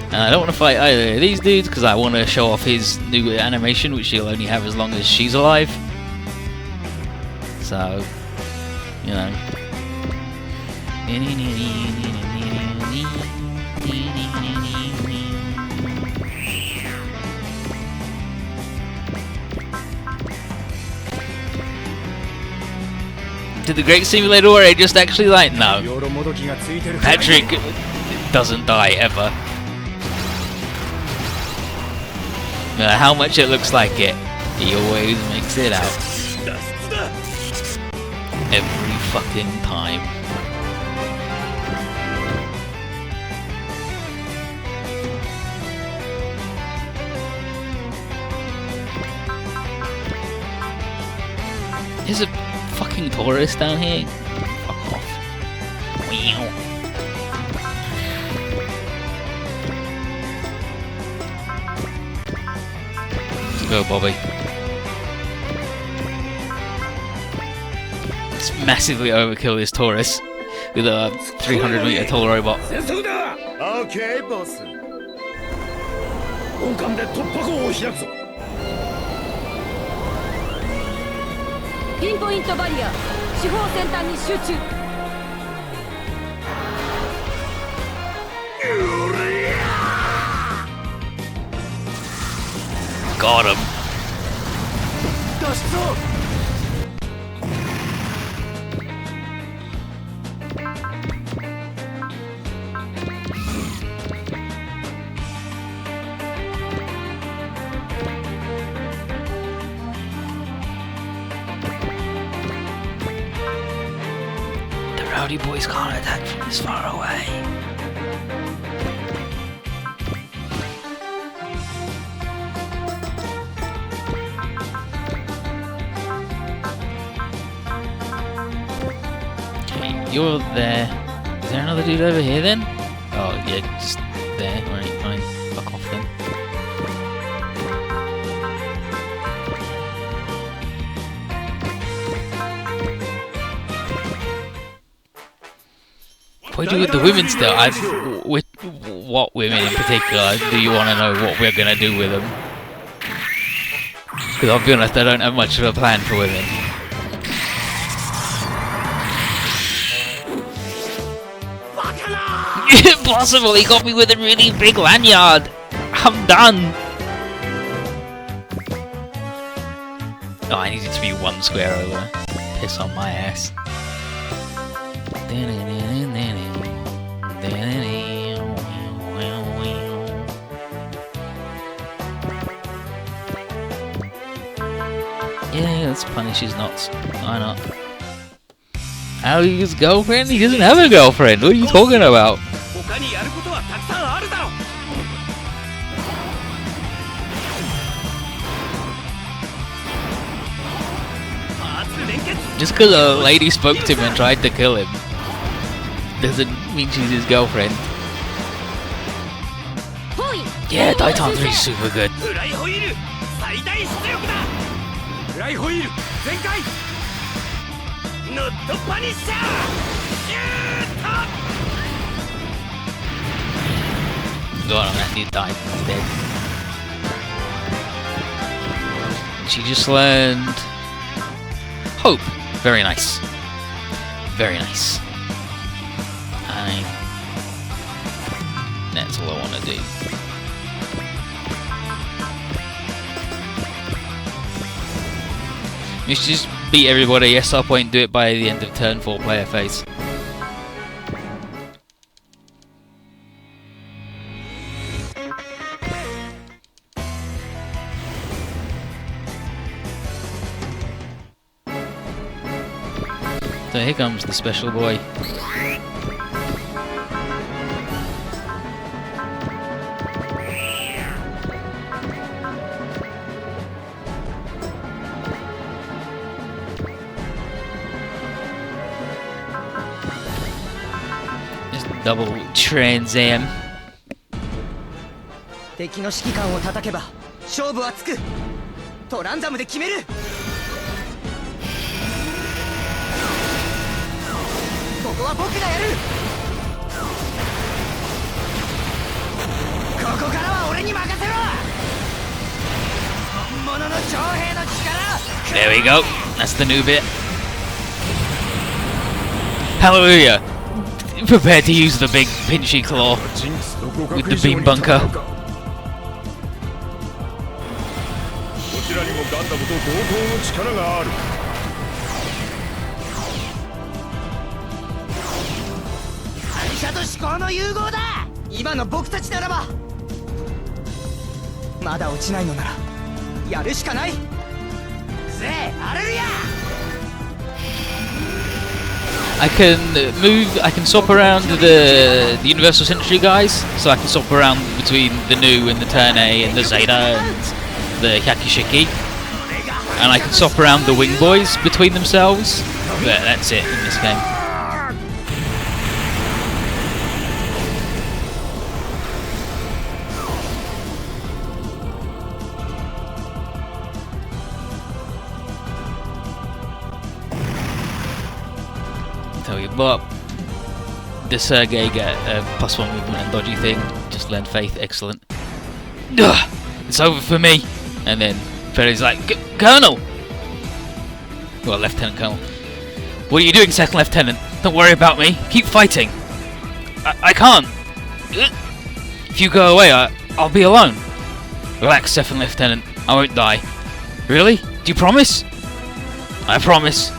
And I don't want to fight either of these dudes because I want to show off his new animation, which he'll only have as long as she's alive. So, you know. Did the Great Simulator where it just actually like, no. Patrick doesn't die ever. No matter how much it looks like it, he always makes it out. Every fucking time. There's a fucking tourist down here. Fuck off. Wow. Let's go, Bobby. Let's massively overkill this Taurus with a 300-meter tall robot. Okay, boss. Pinpoint barrier. 四方先端に集中。Got him. The rowdy boys can't attack from this far away. You're there. Is there another dude over here then? Oh, yeah, just there. Alright, fine. Fuck off then. What do you with the women still? With what women in particular do you want to know what we're going to do with them? Because I'll be honest, I don't have much of a plan for women. Impossible! He got me with a really big lanyard! I'm done! Oh, I need it to be one square over. Piss on my ass. punish his knots. Why not? Ali's girlfriend? He doesn't have a girlfriend. What are you talking about? Just because a lady spoke to him and tried to kill him doesn't mean she's his girlfriend. Yeah, Titan 3 is super good. God, I'm actually died instead. She just learned hope. Very nice. Very nice. That's all I want to do. You should just beat everybody. Yes, I'll point do it by the end of turn 4 player phase. So here comes the special boy. Just double Trans Am. 敵の指揮官を叩けば勝負はつく。トランザムで決める。ここは僕がやる。ここからは俺に任せろ。本物の徴兵の力。 There we go. That's the new bit. Hallelujah. Prepare to use the big pinchy claw with the beam bunker. こちらにもガンダムと同等の力がある。反射と思考の融合だ。今の僕たちならば。まだ落ちないのならやるしかない。ぜアレルヤ。 I can move, I can swap around the Universal Century guys, so I can swap around between the Nu and the Turn A and the Zeta and the Hyakishiki. And I can swap around the Wing Boys between themselves, but that's it in this game. Tell you what, the Sergei get a +1 movement and dodgy thing, just learn faith, excellent. Ugh, it's over for me. And then Ferry's like, Colonel! Well, Lieutenant Colonel. What are you doing, Second Lieutenant? Don't worry about me, keep fighting. I can't. If you go away, I'll be alone. Relax, Second Lieutenant, I won't die. Really? Do you promise? I promise.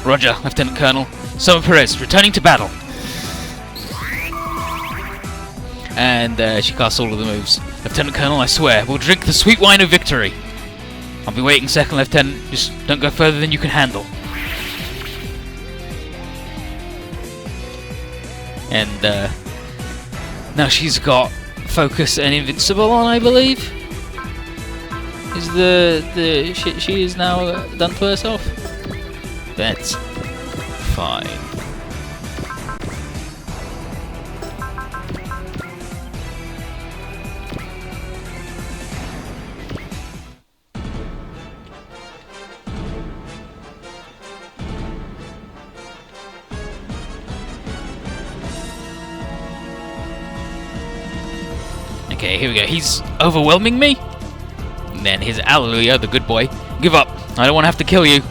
Roger, Lieutenant Colonel. Summer Perez, returning to battle. And she casts all of the moves. Lieutenant Colonel, I swear, we'll drink the sweet wine of victory. I'll be waiting, Second Lieutenant. Just don't go further than you can handle. And now she's got Focus and Invincible on, I believe. Is the shit she is now done for herself? That's fine. Okay, here we go. He's overwhelming me. And then his Alleluia, the good boy. Give up. I don't want to have to kill you.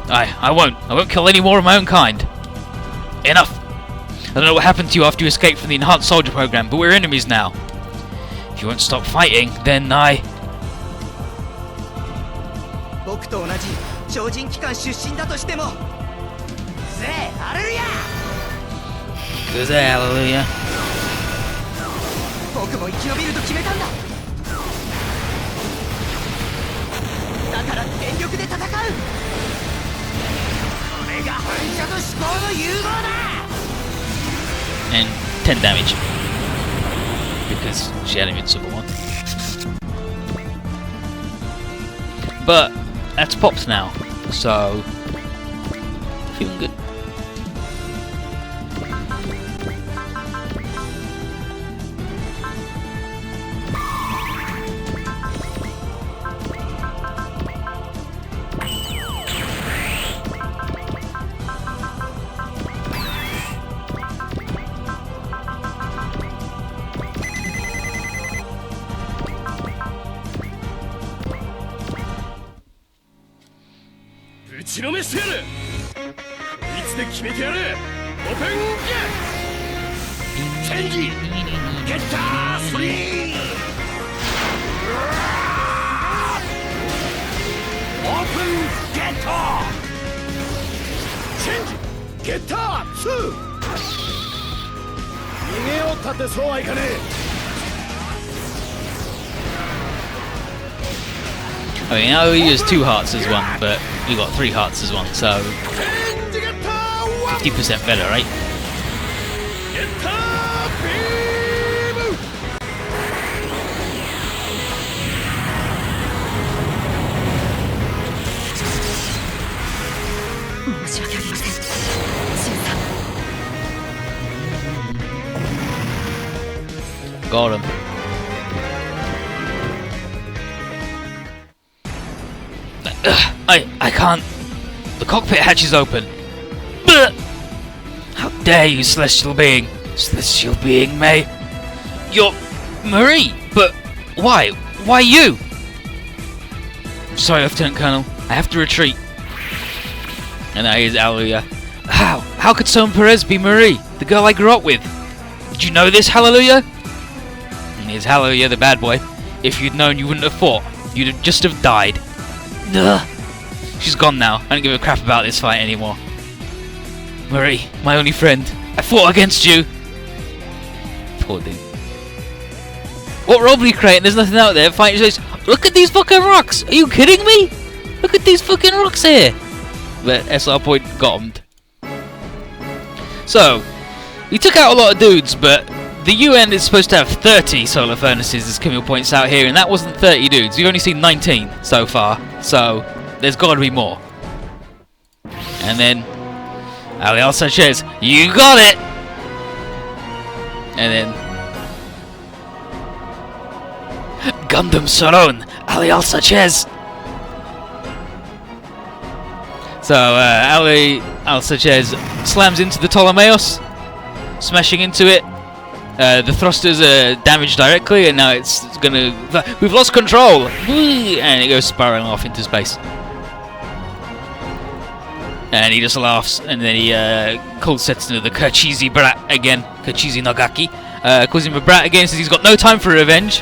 I won't. I won't kill any more of my own kind. Enough. I don't know what happened to you after you escaped from the Enhanced Soldier program, but we're enemies now. If you won't stop fighting, then I... 僕と同じ超人機関出身だとしても。ぜアレルヤ。 Good Alleluia. 僕も生き延びると決めたんだ。今から全力で戦う。これが反射と思考の融合だ。 And 10 damage. Because she had him in Z2.1. But that's popped now, so feeling good. I mean, now we use 2 hearts as 1, but we got 3 hearts as 1, so 50% better, right? Got him. I can't. The cockpit hatch is open. How dare you, celestial being? Celestial being, May. You're Marie, but why? Why you? Sorry, Lieutenant Colonel. I have to retreat. And now here's Hallelujah. How? How could Son Perez be Marie, the girl I grew up with? Did you know this, Hallelujah? And here's Hallelujah, the bad boy. If you'd known, you wouldn't have fought. You'd have just have died. Ugh. She's gone now. I don't give a crap about this fight anymore. Marie, my only friend. I fought against you. Poor dude. What rob are you creating? There's nothing out there. Fighting says, look at these fucking rocks. Are you kidding me? Look at these fucking rocks here. But SR point got him. So, we took out a lot of dudes, but the UN is supposed to have 30 solar furnaces, as Camille points out here, and that wasn't 30 dudes. We've only seen 19 so far, so there's got to be more. And then Aliel Sanchez, you got it! And then Gundam Saron, Aliel Sanchez! So Aliel Sanchez slams into the Ptolemaeus, smashing into it. The thrusters are damaged directly, and now it's gonna. We've lost control, and it goes spiraling off into space. And he just laughs, and then he calls Setsuna the Kerchizi brat again, Kerchizi Nagaki. Calls him a brat again, says he's got no time for revenge.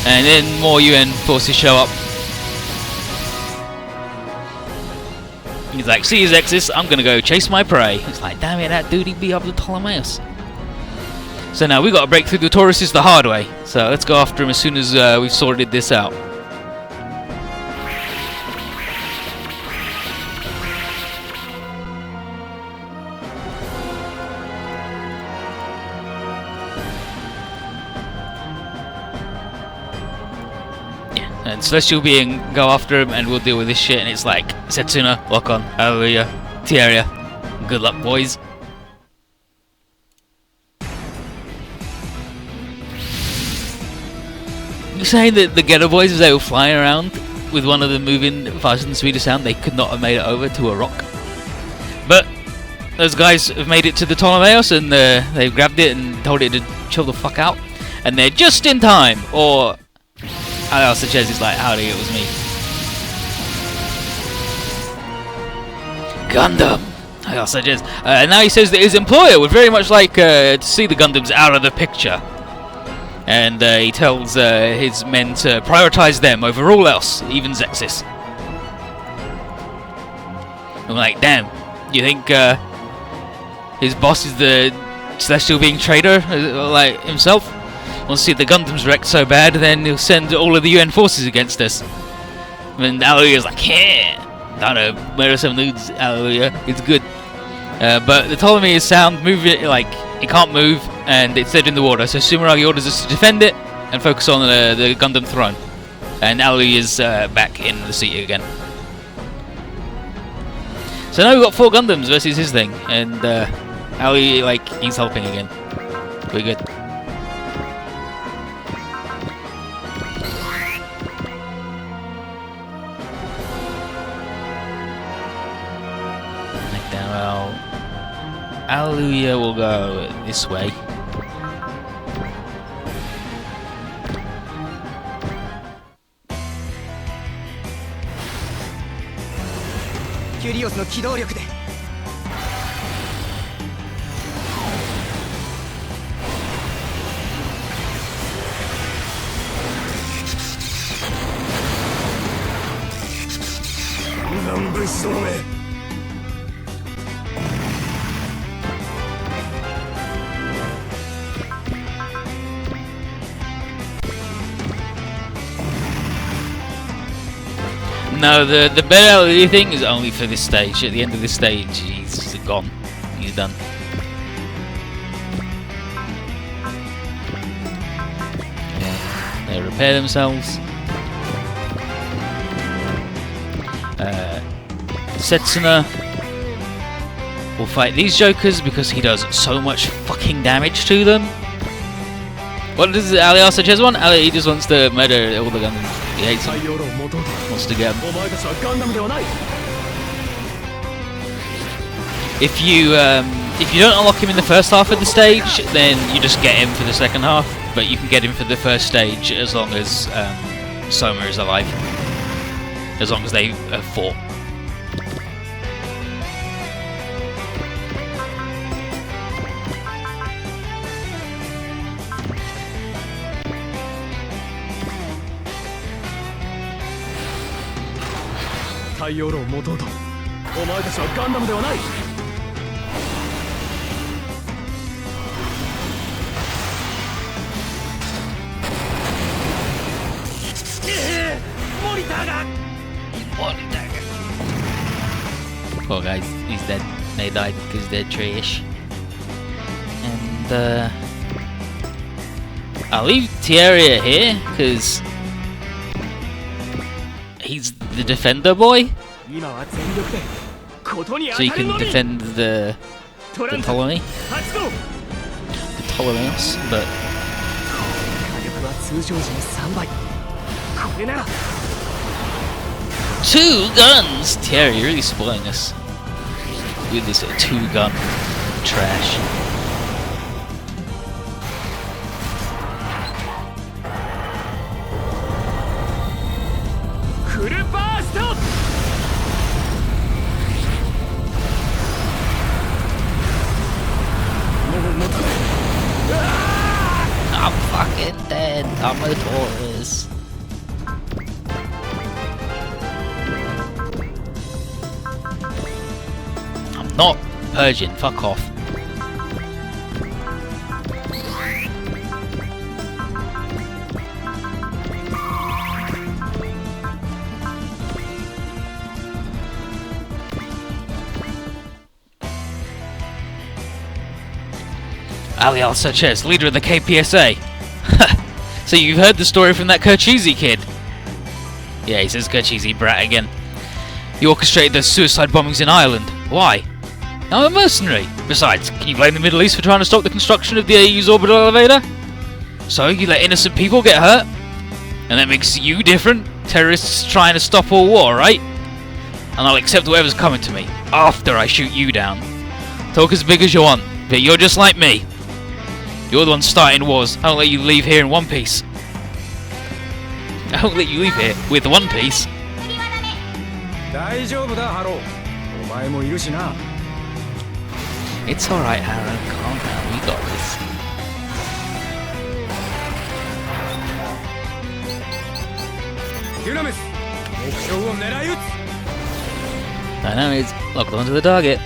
And then more UN forces show up. He's like, see you, Zexis, I'm gonna go chase my prey. It's like, damn it, that dude, he beat up the Ptolemaeus. So now we've got to break through the Tauruses the hard way. So let's go after him as soon as we've sorted this out. Yeah, and Celestial Being go after him and we'll deal with this shit. And it's like, Setsuna, lock on, Hallelujah, Tierra, good luck, boys. You're saying that the Ghetto Boys, as they were flying around with one of them moving faster than the speed of sound, they could not have made it over to a rock? But those guys have made it to the Ptolemaeus, and they've grabbed it and told it to chill the fuck out, and they're just in time. Or Aliel Sanchez is like, howdy, it was me. Gundam! Aliel Sanchez. Now he says that his employer would very much like to see the Gundams out of the picture. And he tells his men to prioritize them over all else, even Zexis. I'm like, damn, you think his boss is the Celestial Being traitor, like himself? Wants to see the Gundams wrecked so bad, then he'll send all of the UN forces against us. And Hallelujah's like, yeah, I don't know, murder some nudes, Hallelujah, it's good. But the Ptolemy's sound, like, it can't move, and it's dead in the water. So Sumeragi orders us to defend it and focus on the Gundam throne. And Hallelujah's back in the seat again. So now we've got 4 Gundams versus his thing, and Hallelujah, like, he's helping again. We're good. Well, Hallelujah will go this way. Curious の機動力で南部しとめ No, the better Hallelujah thing is only for this stage. At the end of this stage, he's gone. He's done. Yeah, they repair themselves. Setsuna will fight these jokers because he does so much fucking damage to them. What does Ali also just want? Ali, he just wants to murder all the Gundams. He hates them. Wants to get them. If you don't unlock him in the first half of the stage, then you just get him for the second half. But you can get him for the first stage as long as Soma is alive. As long as they have fought. Poor guy, he's dead. They died because they're trash. And I'll leave Tieria here because he's the defender boy. So you can defend the Ptolemy. The Ptolemyos, but two guns! Terry, you're really spoiling us with this 2-gun trash. I'm fucking dead. I'm a Taurus. I'm not Persian. Fuck off. Ali Al-Sanchez, leader of the KPSA. So you've heard the story from that Kercheesy kid? Yeah, he says Kercheesy brat again. He orchestrated those suicide bombings in Ireland. Why? I'm a mercenary. Besides, can you blame the Middle East for trying to stop the construction of the AU's orbital elevator? So you let innocent people get hurt? And that makes you different? Terrorists trying to stop all war, right? And I'll accept whatever's coming to me, after I shoot you down. Talk as big as you want, but you're just like me. You're the one starting wars. I don't let you leave here in one piece. I don't let you leave here with one piece. It's alright, Aaron. Calm down. We got this. Dynamics locked onto the target.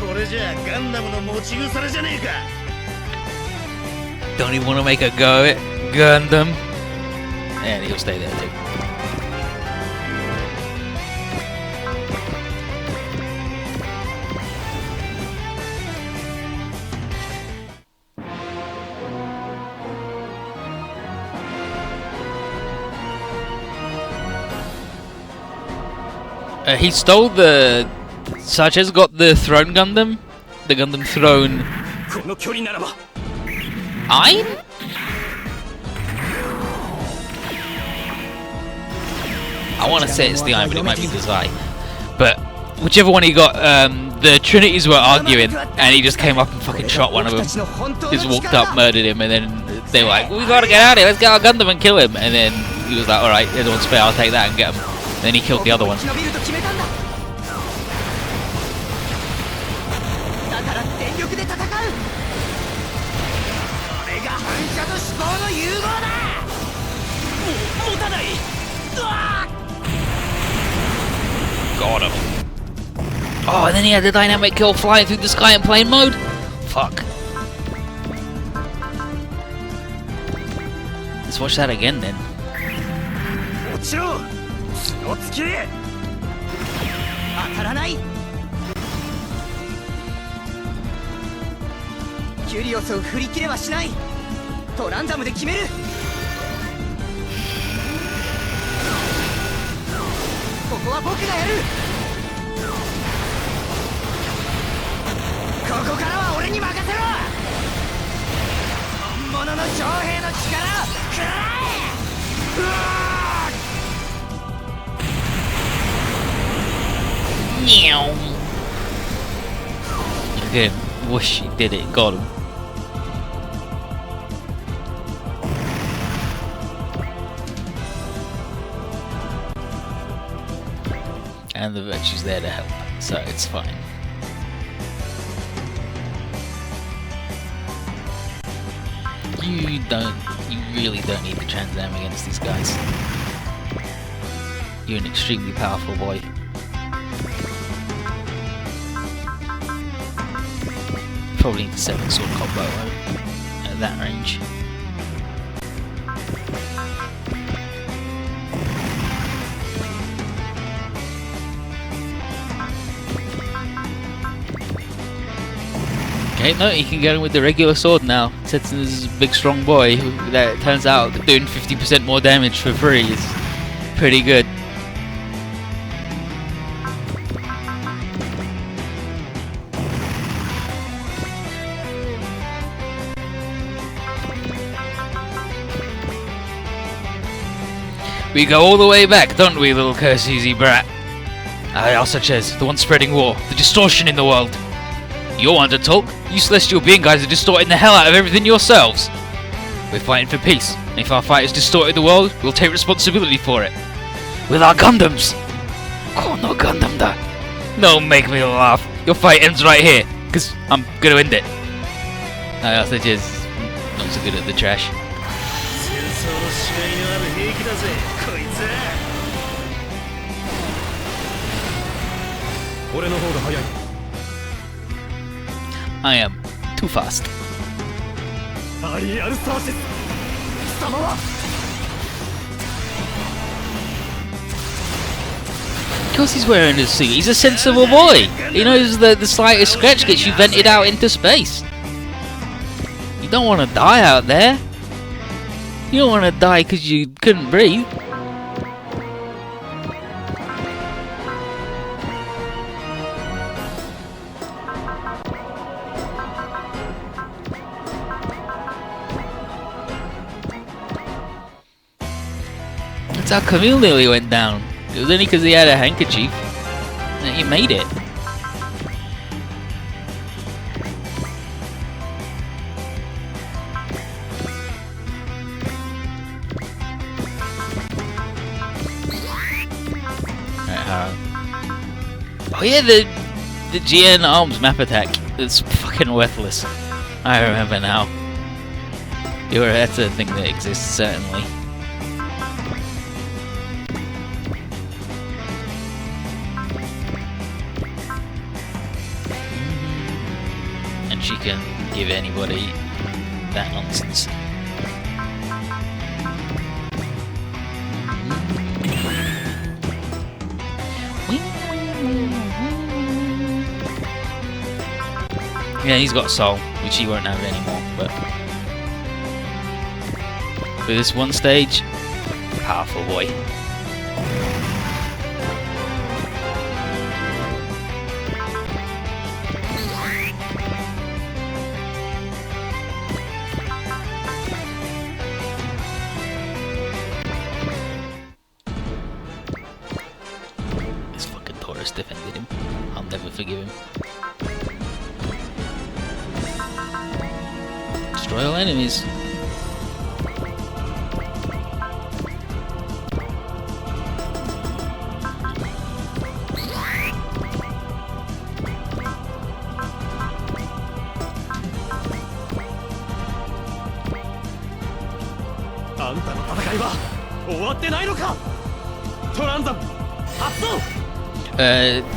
これじゃガンダムの持ち腐れじゃねえか。 Don't even want to make a go at it. Gundam. And he'll stay there too. He stole the... Sanchez got the Throne Gundam? The Gundam Throne... この距離ならば I want to say it's the Iron, but it might be the Zai. But whichever one he got, the Trinities were arguing, and he just came up and fucking shot one of them. Just walked up, murdered him, and then they were like, "We gotta get out of here. Let's get our Gundam and kill him." And then he was like, "All right, everyone's fair. I'll take that and get him." And then he killed the other one. だから全力で戦う。これが反射と思考の融合だ。持たない。うわー Got him. Oh, and then he had the dynamic kill flying through the sky in plane mode. Fuck. Let's watch that again then. 落ちろ。角突き。当たらない。キュリオスを振り切れはしない。トランザムで決める。ここは僕がやる。ここからは俺に任せろ。本物の将兵の力を食らえ。うわAgain, whoosh, he did it, got him. And the virtue's there to help, so it's fine. You really don't need the Trans Am against these guys. You're an extremely powerful boy. Probably need the 7-sword combo at that range. Okay, no, you can get him with the regular sword now. Setsuna's a big strong boy that turns out doing 50% more damage for free is pretty good. We go all the way back, don't we, little curse-easy brat? Al Sanchez, the one spreading war, the distortion in the world. You're one to talk. You celestial being guys are distorting the hell out of everything yourselves. We're fighting for peace, and if our fight has distorted the world, we'll take responsibility for it. With our Gundams! Kono Gundam da. Don't make me laugh. Your fight ends right here, because I'm gonna end it. Al Sanchez, not so good at the trash. 戦争のしがいのある兵器だぜこいつ。俺の方が早い。 I am too fast. アリアルサーシス貴様は Because he's wearing a suit, he's a sensible boy. He knows that the slightest scratch gets you vented out into space. You don't want to die out there. You don't want to die because you couldn't breathe. That's how Camille nearly went down. It was only because he had a handkerchief that he made it. Oh yeah, the GN arms map attack. It's fucking worthless. I remember now. That's a thing that exists, certainly. she can give anybody that nonsense. Yeah, he's got soul, which he won't have anymore, but for this one stage, powerful boy. This fucking Taurus defended him. I'll never forgive him. Destroy all enemies.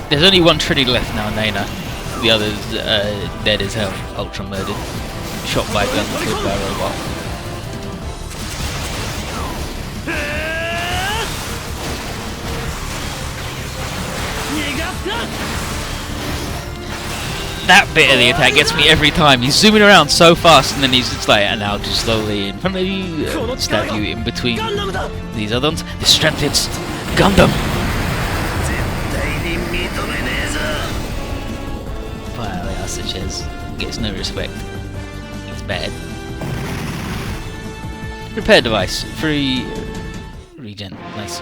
There's only one Trinity left now, Nana. The other's dead as hell, ultra murdered. Shot by a gun, killed by a robot. That bit of the attack gets me every time. He's zooming around so fast, and then he's just like, and now just slowly in front of you, stab you in between these other ones. The strength hits Gundam! Wow, yeah, such as gets no respect. He's bad. Repair device. Free regen. Nice.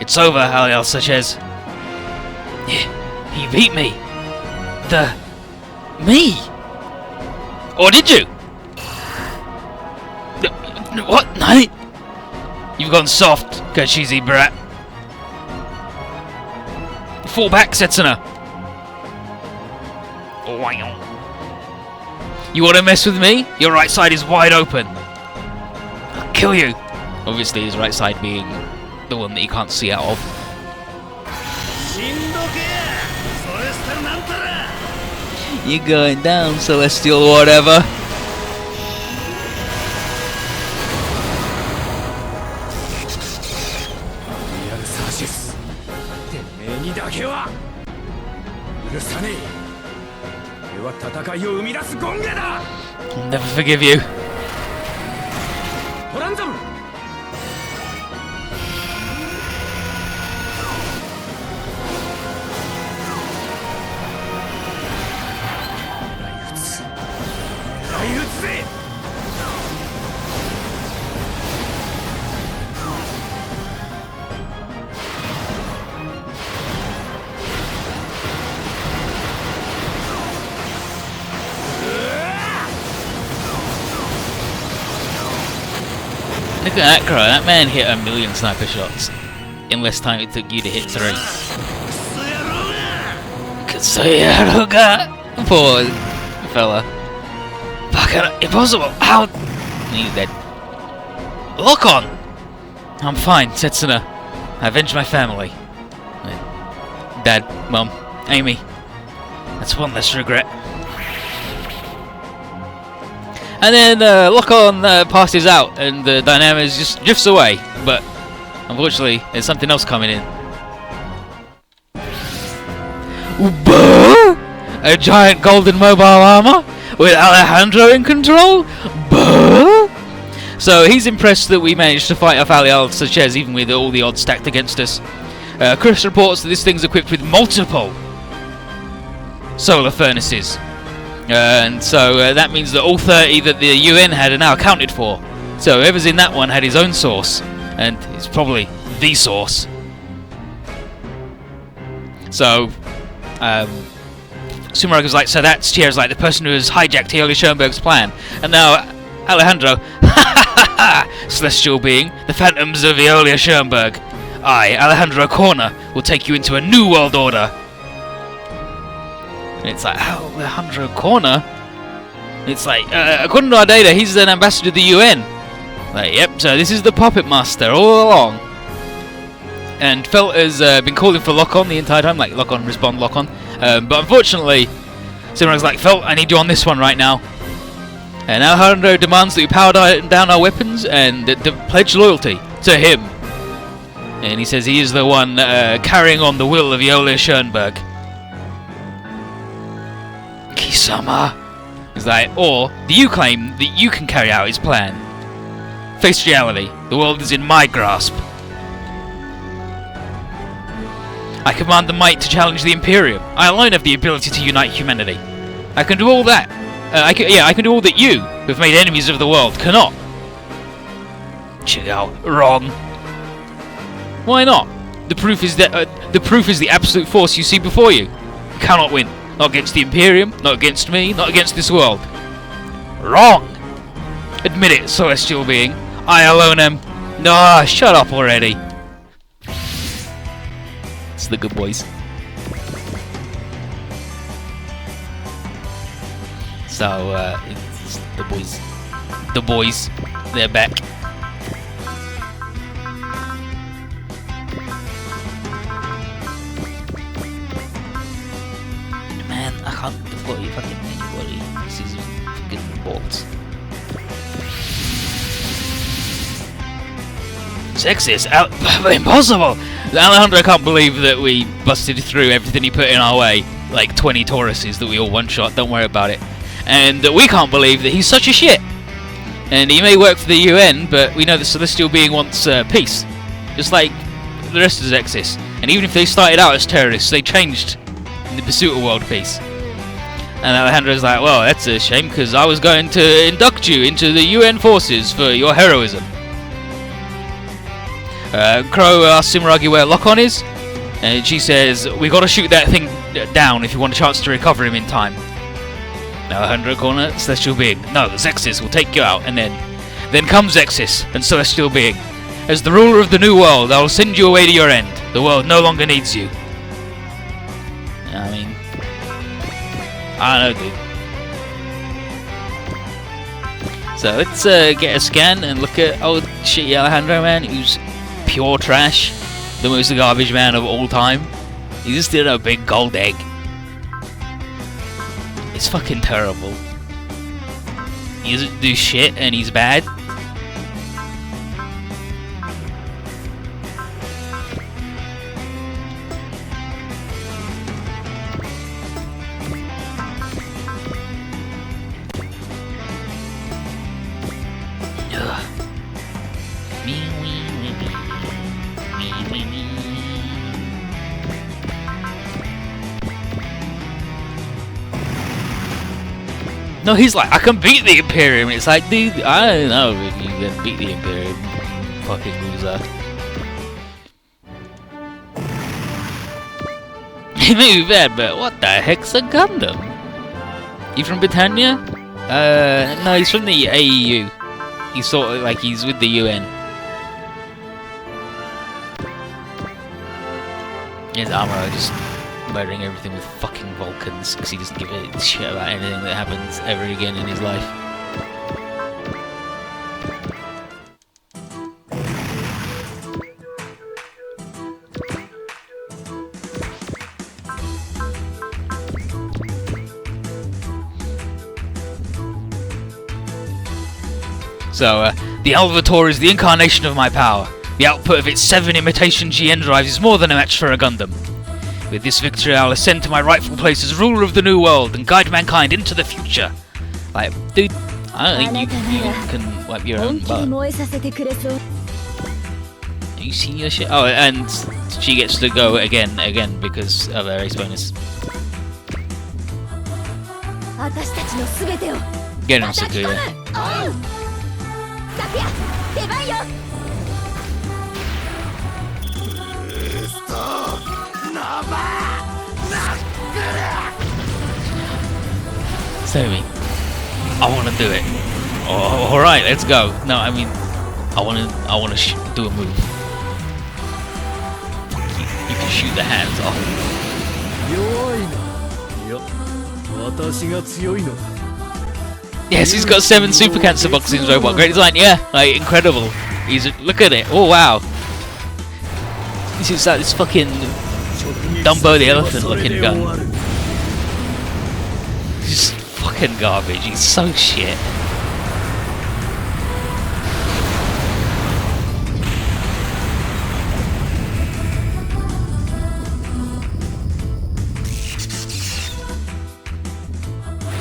It's over, Aliel Sanchez. Yeah, he beat me. Me? Or did you? What? No? You've gone soft, Kachizi brat. Fall back, Setsuna. You want to mess with me? Your right side is wide open. I'll kill you. Obviously, his right side being the one that you can't see out of. You're going down, Celestial whatever. I'll never forgive you. Look at that crow, that man hit 1,000,000 sniper shots in less time it took you to hit 3. Katsuyaruga! Poor fella. Fucking impossible! How? He's dead. Lock on! I'm fine, Setsuna. I avenged my family. Dad, Mum, Amy. That's one less regret. And then Lock-On passes out and the Dynamis just drifts away, but unfortunately there's something else coming in. A giant golden mobile armor with Alejandro in control? So he's impressed that we managed to fight off Aliel Sanchez even with all the odds stacked against us. Chris reports that this thing's equipped with multiple solar furnaces. And so that means that all 30 that the UN had are now accounted for. So whoever's in that one had his own source, and it's probably the source. So Sumaruga's like, so that's Tier's like the person who has hijacked Eolia Schoenberg's plan. And now Alejandro, celestial being, the phantoms of Eolia Schoenberg. I, Alejandro Corner, will take you into a new world order. And it's like, Alejandro Corner? It's like, according to our data, he's an ambassador to the UN. Like, yep, so this is the puppet master all along. And Felt has been calling for Lock-On the entire time, like Lock-On, respond, Lock-On. But unfortunately, Simran's like, Phil, I need you on this one right now. And Alejandro demands that we power down our weapons and pledge loyalty to him. And he says he is the one carrying on the will of Yola Schoenberg. Kisama. He's like, or do you claim that you can carry out his plan? Face reality. The world is in my grasp. I command the might to challenge the Imperium. I alone have the ability to unite humanity. I can do all that. I can do all that you, who have made enemies of the world, cannot. Chigao, wrong. Why not? The proof is the absolute force you see before you. You cannot win. Not against the Imperium, not against me, not against this world. Wrong. Admit it, celestial being. I alone am. Nah, shut up already. It's the good boys. So, it's the boys. The boys. They're back. Man, I can't deploy fucking anybody. This is fucking bolts. Sexist? Impossible! Alejandro can't believe that we busted through everything he put in our way. Like 20 Tauruses that we all one-shot, don't worry about it. And we can't believe that he's such a shit. And he may work for the UN, but we know the Celestial Being wants peace. Just like the rest of Zexis. And even if they started out as terrorists, they changed in the pursuit of world peace. And Alejandro's like, well, that's a shame, because I was going to induct you into the UN forces for your heroism. Crow asks Simragi where Lock-On is, and she says, we gotta shoot that thing down if you want a chance to recover him in time. Now Alejandro corner, Celestial Being. No, Zexis will take you out, and then comes Zexis and Celestial Being. As the ruler of the new world, I will send you away to your end. The world no longer needs you. I mean, I don't know, dude. So let's get a scan and look at old shitty Alejandro, man, who's pure trash, the most garbage man of all time. He's just in a big gold egg. It's fucking terrible. He doesn't do shit and he's bad. No, he's like, I can beat the Imperium. It's like, dude, I don't know if you can beat the Imperium. Fucking loser. He may be bad, but what the heck's a Gundam? You from Britannia? No, he's from the AEU. He's sort of like, he's with the UN. His armor just murdering everything with fucking Vulcans because he doesn't give a shit about anything that happens ever again in his life. So, the Alvator is the incarnation of my power. The output of its 7 imitation GN drives is more than a match for a Gundam. With this victory, I'll ascend to my rightful place as ruler of the new world and guide mankind into the future. Like, dude, I don't think you can wipe your own butt. Have you seen your shit? Oh, and she gets to go again because of her ace bonus. Get him, Sakuya. Sammy, I want to do it. Oh, all right, let's go. No, I mean, I want to do a move. You can shoot the hands off. Yes, he's got 7 super cancer boxing robot. Great design, yeah, like incredible. Look at it. Oh wow. This is like this fucking Dumbo the elephant looking gun. He's fucking garbage. He's so shit.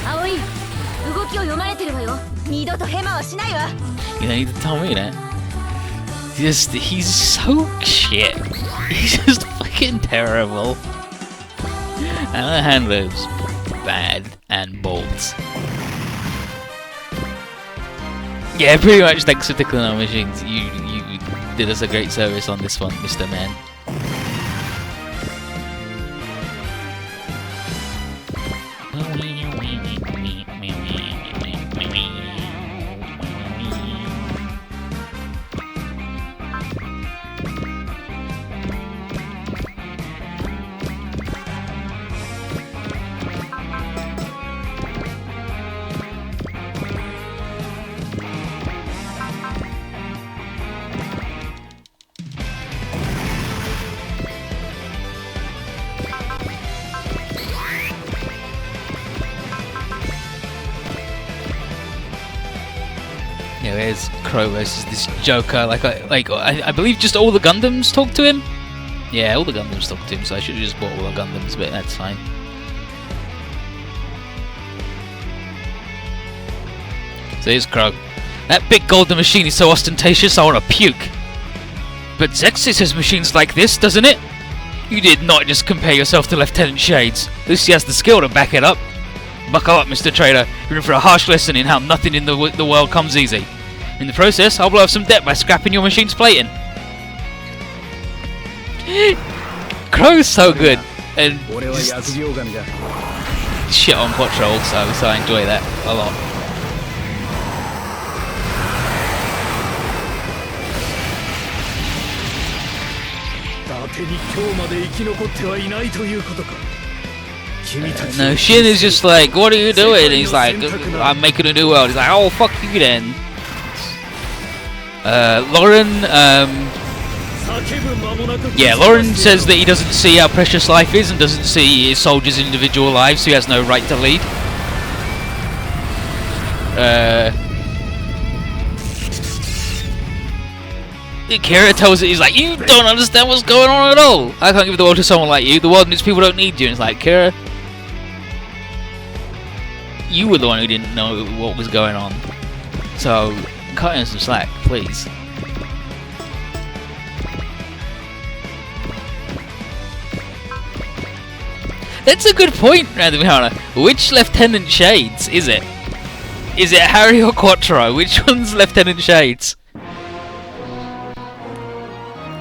Aoi, 動きを読まれてるわよ。二度とヘマはしないわ。 You don't need to tell me that. He's so shit. He's just fucking terrible. And the handler's bad and bolts. Yeah, pretty much thanks for tickling our machines. You did us a great service on this one, Mr. Man. Yeah, there's Crow versus this Joker. I believe just all the Gundams talk to him. Yeah, all the Gundams talk to him. So I should have just bought all the Gundams, but that's fine. So here's Crow. That big golden machine is so ostentatious, I want to puke. But Zexus has machines like this, doesn't it? You did not just compare yourself to Lieutenant Shades. Lucy has the skill to back it up. Buckle up, Mr. Trader. You're in for a harsh lesson in how nothing in the world comes easy. In the process, I'll blow up some debt by scrapping your machine's plating. Crow's so good. And shit on Quattro also, so I enjoy that a lot. No, Shin is just like, what are you doing? And he's like, I'm making a new world. He's like, oh, fuck you then. Lauren, yeah, Lauren says that he doesn't see how precious life is and doesn't see his soldiers' individual lives, so he has no right to lead. Kira tells it, he's like, you don't understand what's going on at all. I can't give the world to someone like you. The world and its people don't need you. And it's like, Kira, you were the one who didn't know what was going on. So, cut in some slack, please. That's a good point, Random Encounter. Which Lieutenant Shades is it? Is it Harry or Quattro? Which one's Lieutenant Shades?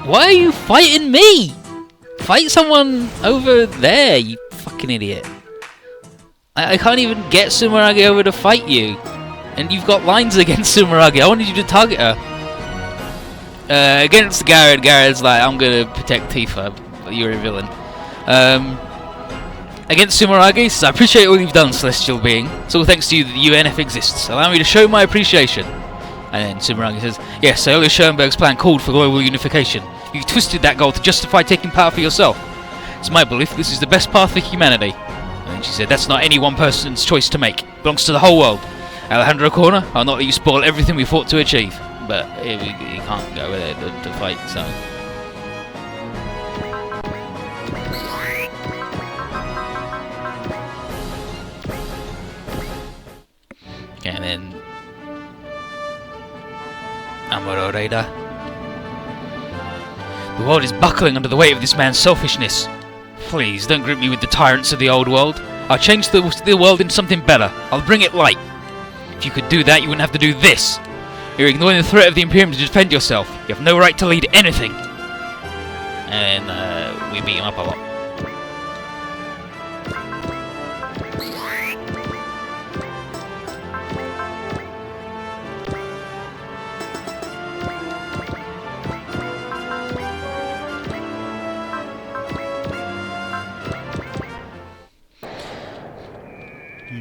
Why are you fighting me? Fight someone over there, you fucking idiot. I can't even get Sumeragi over to fight you. And you've got lines against Sumeragi. I wanted you to target her. Against Garrett, Garrett's like, I'm gonna protect Tifa. You're a villain. Against Sumeragi, says, I appreciate all you've done, celestial being. It's all thanks to you that the UNF exists. Allow me to show my appreciation. And then Sumeragi says, yes, Aolia Schoenberg's plan called for global unification. You've twisted that goal to justify taking power for yourself. It's my belief this is the best path for humanity. And then she said, that's not any one person's choice to make. It belongs to the whole world. Alejandro Corner, I'll not let you spoil everything we fought to achieve. But he can't go there to fight, so... Okay, and then... Amuro Raider. The world is buckling under the weight of this man's selfishness. Please, don't grip me with the tyrants of the old world. I'll change the world into something better. I'll bring it light. If you could do that, you wouldn't have to do this. You're ignoring the threat of the Imperium to defend yourself. You have no right to lead anything. And we beat him up a lot.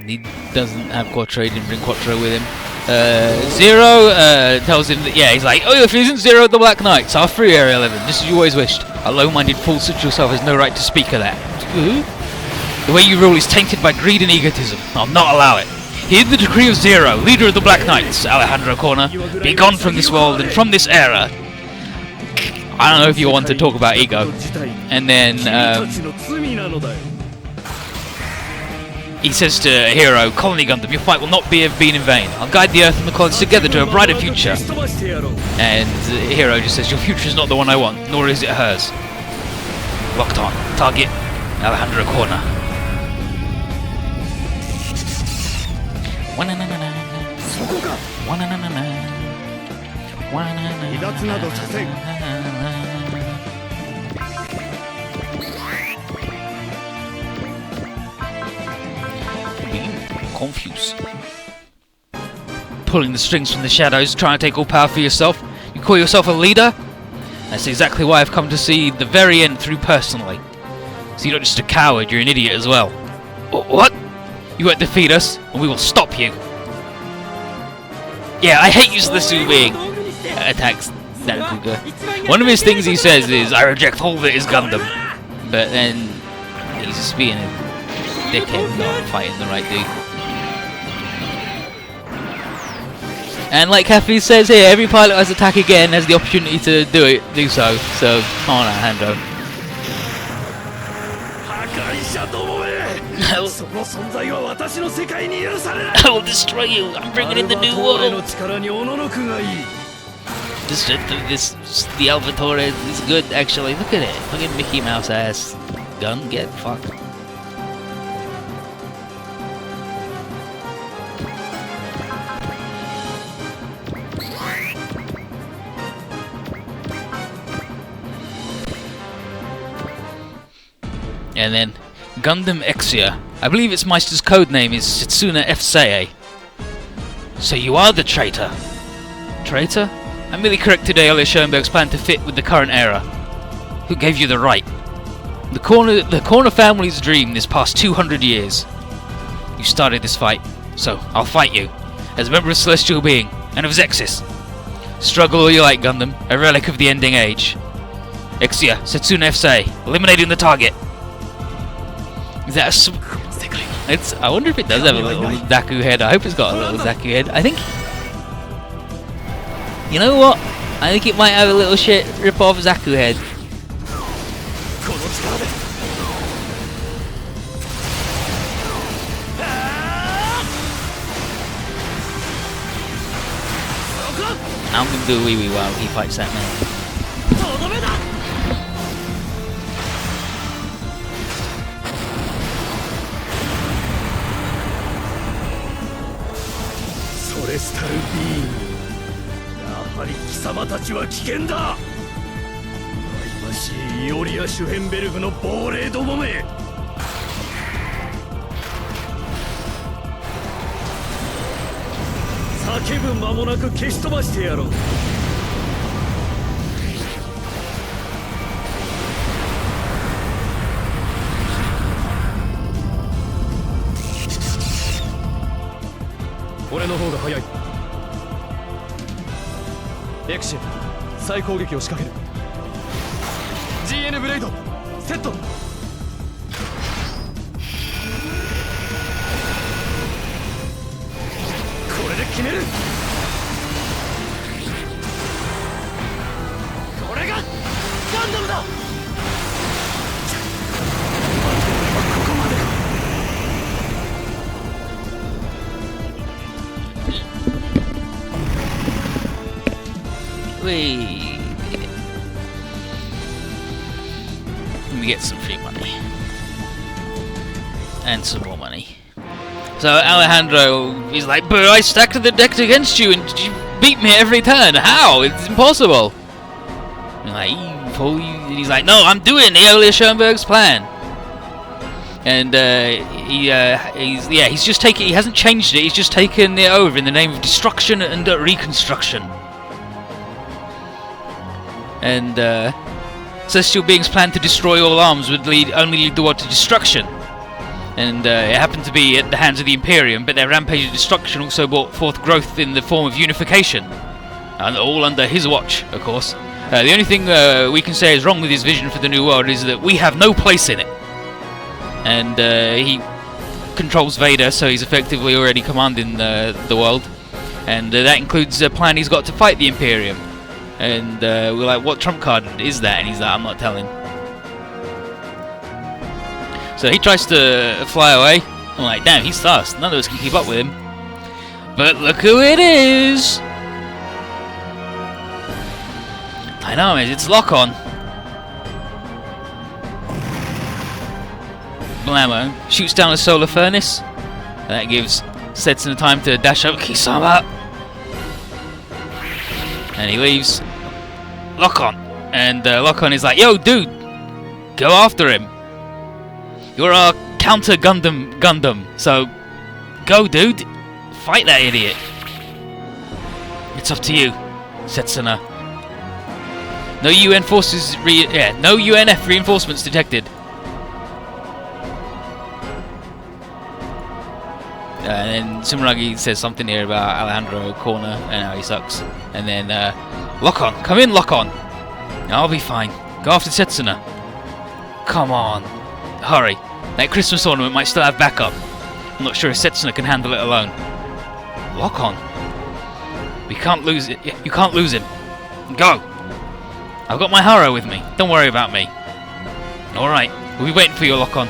He doesn't have Quattro, he didn't bring Quattro with him. Zero tells him that, yeah, he's like, oh, if he isn't Zero the Black Knights, I'll free Area 11, just as you always wished. A low-minded fool such as yourself has no right to speak of that. The way you rule is tainted by greed and egotism. I'll not allow it. Hear the decree of Zero, leader of the Black Knights, Alejandro Corner. Be gone from this world and from this era. I don't know if you want to talk about ego. And then he says to Hero, Colony Gundam, your fight will not have been in vain. I'll guide the Earth and the colonies together to a brighter future. And Hero just says, your future is not the one I want, nor is it hers. Locked on. Target, Alejandro Corner. 離脱などさせん。 Confused. Pulling the strings from the shadows, trying to take all power for yourself. You call yourself a leader? That's exactly why I've come to see the very end through personally. So you're not just a coward, you're an idiot as well. What? You won't defeat us, and we will stop you. Yeah, I hate useless being attacks Dakuga. One of his things he says is, I reject all that is Gundam. But then he's just being a dickhead, not fighting the right dude. And like Kathy says here, every pilot has attack again has the opportunity to do so. So come on, Alejandro. I will destroy you. I'm bringing in the new world. The Alvatore is good actually. Look at it. Look at Mickey Mouse ass gun. Get fucked. And then Gundam Exia. I believe its Meister's code name is Setsuna F-Sei. So you are the traitor. Traitor? I merely corrected Aeolia Schoenberg's plan to fit with the current era. Who gave you the right? The Corner family's dream this past 200 years. You started this fight, so I'll fight you. As a member of Celestial Being, and of Zexis. Struggle all you like, Gundam. A relic of the ending age. Exia, Setsuna F-Sei. Eliminating the target. Is that I wonder if it does have a little Zaku head. I hope it's got a little Zaku head. I think... You know what? I think it might have a little shit rip-off Zaku head. I'm gonna do a wee while he fights that man. Celestial Being. やはり貴様たちは危険だ。忌ましいイオリア・シュヘンベルグの亡霊どもめ。叫ぶ間もなく消し飛ばしてやろう。俺の方が早い。エクシ再攻撃を仕掛ける。 GN ブレイドセット。これで決める。これがガンダムだ。ここまでか。 Wait. Let me get some free money. And some more money. So Alejandro is like, but I stacked the deck against you and you beat me every turn. How? It's impossible. And like, he's like, no, I'm doing Aeolia Schoenberg's plan. And he's just taken. He hasn't changed it. He's just taken it over in the name of destruction and reconstruction. And Celestial Being's plan to destroy all arms would only lead the world to destruction. And it happened to be at the hands of the Imperium, but their rampage of destruction also brought forth growth in the form of unification. And all under his watch, of course. The only thing we can say is wrong with his vision for the new world is that we have no place in it. and he controls Vader, so he's effectively already commanding the world. And that includes a plan he's got to fight the Imperium. And we're like, what trump card is that? And he's like, I'm not telling. So he tries to fly away. I'm like, damn, he's fast. None of us can keep up with him. But look who it is! I know, it's Lock-On. Blammo shoots down a solar furnace. That gives Setsuna time to dash up Kisama. And he leaves. Lock-On. And Lock-On is like, yo, dude! Go after him! You're our counter Gundam, so go, dude! Fight that idiot! It's up to you, Setsuna. No UN forces no UNF reinforcements detected. And then Sumeragi says something here about Alejandro Corner and how he sucks. And then Lock-On, come in, Lock-On. I'll be fine. Go after Setsuna. Come on, hurry. That Christmas ornament might still have backup. I'm not sure if Setsuna can handle it alone. Lock-On. We can't lose it. You can't lose him. Go. I've got my Haro with me. Don't worry about me. Alright, we'll be waiting for you, Lock-On.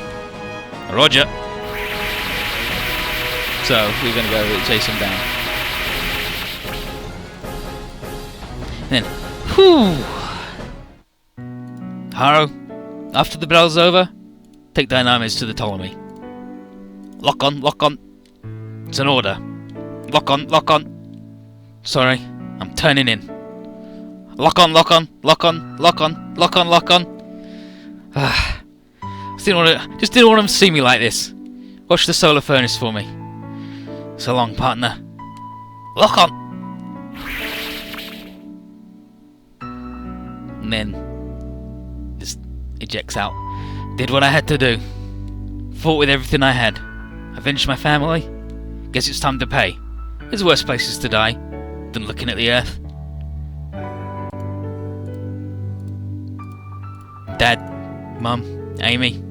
Roger. So, we're going to go chase him down. And then, whew! Haro, after the battle's over, take Dynamis to the Ptolemy. Lock-On, Lock-On. It's an order. Lock-On, Lock-On. Sorry, I'm turning in. Lock-On, Lock-On, Lock-On, Lock-On, Lock-On, Lock-On. Just didn't want him to see me like this. Watch the solar furnace for me. So long, partner. Lock-On! And then just ejects out. Did what I had to do. Fought with everything I had. Avenged my family. Guess it's time to pay. There's worse places to die than looking at the Earth. Dad, Mum, Amy.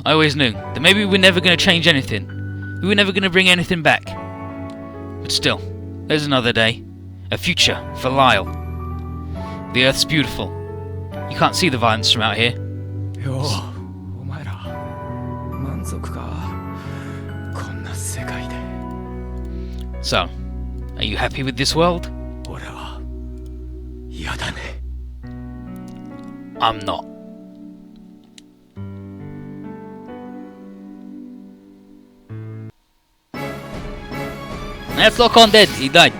I always knew that maybe we were never going to change anything. We were never going to bring anything back. But still, there's another day. A future for Lyle. The Earth's beautiful. You can't see the violence from out here. So, are you happy with this world? I'm not. That's Lock-On dead. He died.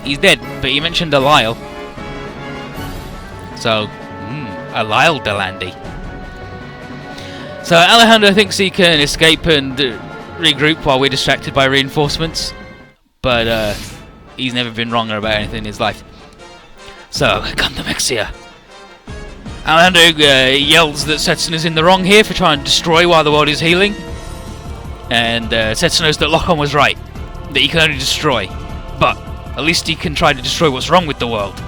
He's dead, but he mentioned a Lyle. So, a Lyle Delandi. So Alejandro thinks he can escape and regroup while we're distracted by reinforcements. But he's never been wrong about anything in his life. So, Gundamexia. Alejandro yells that Setsuna's in the wrong here for trying to destroy while the world is healing. And Setsuna knows that Lock-On was right. That he can only destroy. But at least he can try to destroy what's wrong with the world.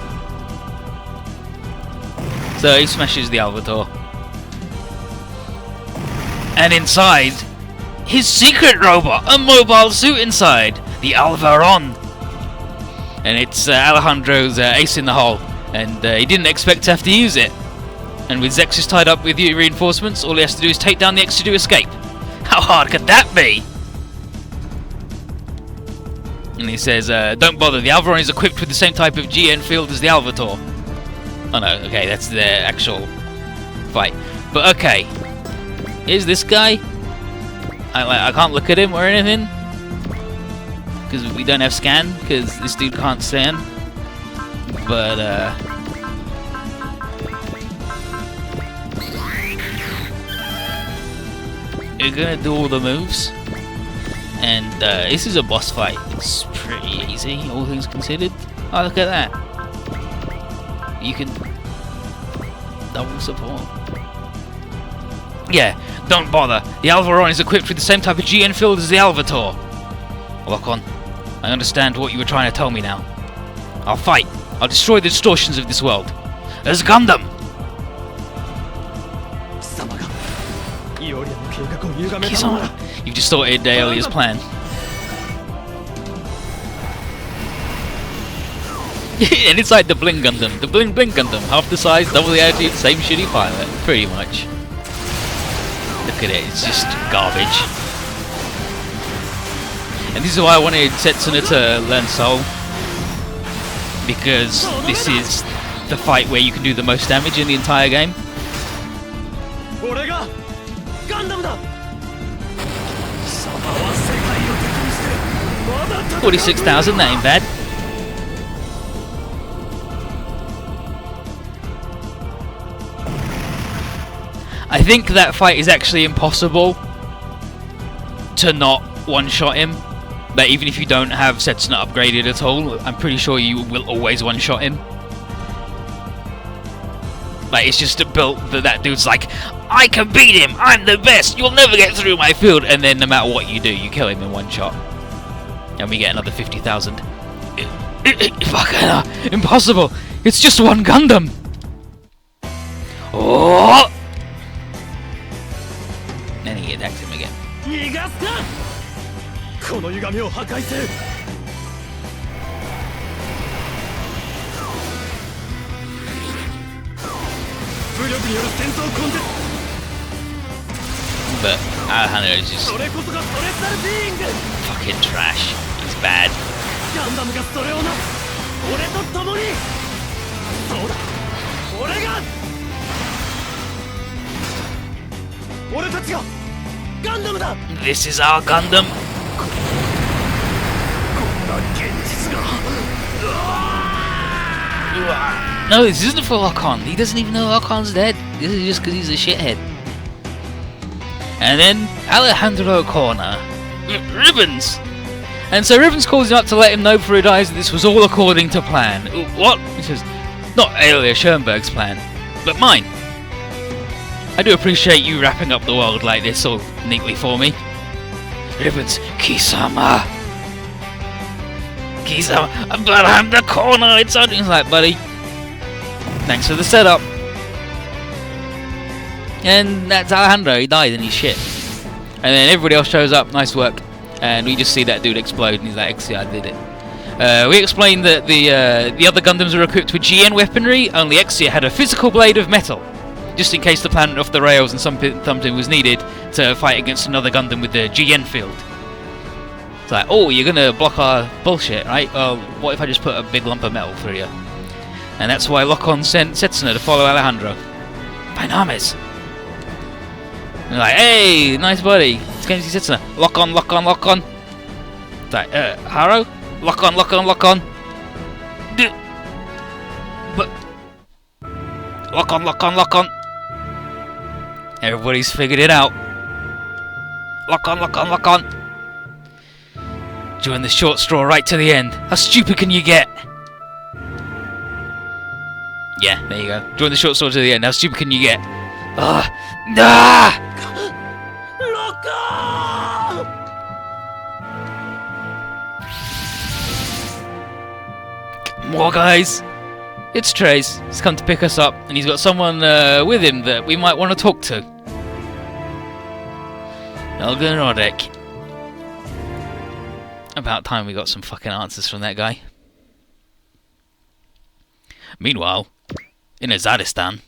So he smashes the Alvator. And inside, his secret robot! A mobile suit inside! The Alvaron! And it's Alejandro's ace in the hole. And he didn't expect to have to use it. And with Zexus tied up with reinforcements, all he has to do is take down the X to escape. How hard could that be? And he says, don't bother, the Alvaron is equipped with the same type of GN field as the Alvator. Oh no, okay, that's their actual fight. But okay, here's this guy. I can't look at him or anything. Because we don't have scan, because this dude can't stand. But, you're gonna do all the moves. And this is a boss fight. It's pretty easy, all things considered. Oh, look at that. You can double support. Yeah, don't bother. The Alvaron is equipped with the same type of GN field as the Alvator. Lock-On, I understand what you were trying to tell me now. I'll fight. I'll destroy the distortions of this world. As Gundam! イオリアの計画を歪めたのなら You've distorted Aeolia's plan. And it's like the Bling Gundam. The Bling Gundam. Half the size, double the attitude, same shitty pilot. Pretty much. Look at it, it's just garbage. And this is why I wanted Setsuna to learn Soul. Because this is the fight where you can do the most damage in the entire game. 俺がガンダムだ貴様は世界を敵にしてまだ戦う 46,000, that ain't bad. I think that fight is actually impossible to not one-shot him. But even if you don't have Setsuna upgraded at all, I'm pretty sure you will always one-shot him. Like, it's just built that that dude's like, I can beat him, I'm the best, you'll never get through my field, and then no matter what you do, you kill him in one shot. And we get another 50,000. Fucking impossible! It's just one Gundam! Oh! Then he attacks him again. 逃がすなこの歪みを破壊せる武力による戦闘根絶 But Alejandro is just それこそがストレスナルビーイング fucking trash. He's bad. ガンダムがそれをな俺と共にそうだ俺が俺たちがガンダムだ This is our Gundam. こんな現実が No, this isn't for Lock-On. He doesn't even know Lock-On's dead. This is just because he's a shithead. And then Alejandro Corner. Ribbons! And so Ribbons calls him up to let him know before he dies that this was all according to plan. What? He says, not Aelia Schoenberg's plan, but mine. I do appreciate you wrapping up the world like this all neatly for me. Ribbons, Kisama! Kisama, but I'm the corner, it's on. He's like, buddy, thanks for the setup. And that's Alejandro, he died and he's shit. And then everybody else shows up, nice work. And we just see that dude explode and he's like, Exia, I did it. We explained that the other Gundams are equipped with GN weaponry, only Exia had a physical blade of metal. Just in case the plan went off the rails and something was needed to fight against another Gundam with the GN field. It's like, oh, you're gonna block our bullshit, right? Well, what if I just put a big lump of metal through you? And that's why Lock-On sent Setsuna to follow Alejandro. Dynamis! And they're like, hey, nice buddy, it's going to see Setsuna. Lock-On, Lock-On, Lock-On. It's like, Haro? Lock-On, Lock-On, Lock-On. But Lock-On, Lock-On, Lock-On. Everybody's figured it out. Lock-On, Lock-On, Lock-On. Join the short straw right to the end. How stupid can you get? Yeah, there you go. Join the short straw to the end. How stupid can you get? Nah! More guys! It's Trace. He's come to pick us up, and he's got someone with him that we might want to talk to. Elgin Rodek. About time we got some fucking answers from that guy. Meanwhile, in Azadistan,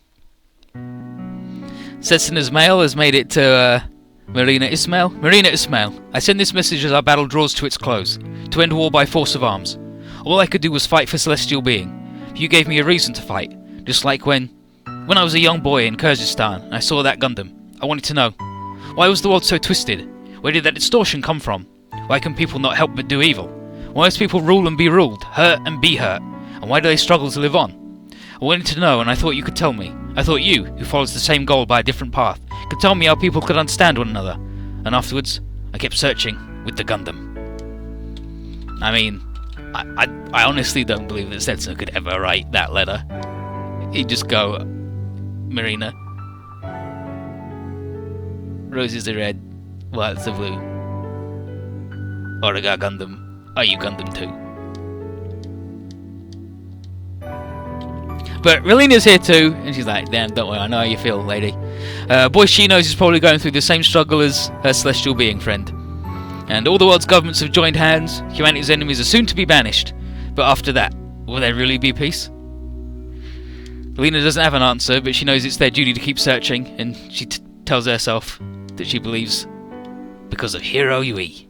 Setsuna's mail has made it to Marina Ismail. Marina Ismail, I send this message as our battle draws to its close, to end war by force of arms. All I could do was fight for celestial being. You gave me a reason to fight, just like when I was a young boy in Kyrgyzstan and I saw that Gundam. I wanted to know, why was the world so twisted? Where did that distortion come from? Why can people not help but do evil? Why must people rule and be ruled, hurt and be hurt? And why do they struggle to live on? I wanted to know, and I thought you could tell me. I thought you, who follows the same goal by a different path, could tell me how people could understand one another. And afterwards, I kept searching with the Gundam. I mean, I honestly don't believe that Setsuna could ever write that letter. He'd just go, Marina, roses are red, violets are blue. Origa Gundam, are you Gundam too? But Relina's here too, and she's like, damn, don't worry, I know how you feel, lady. Boy she knows is probably going through the same struggle as her celestial being friend. And all the world's governments have joined hands, humanity's enemies are soon to be banished. But after that, will there really be peace? Relina doesn't have an answer, but she knows it's their duty to keep searching, and she tells herself that she believes because of Hero Yui.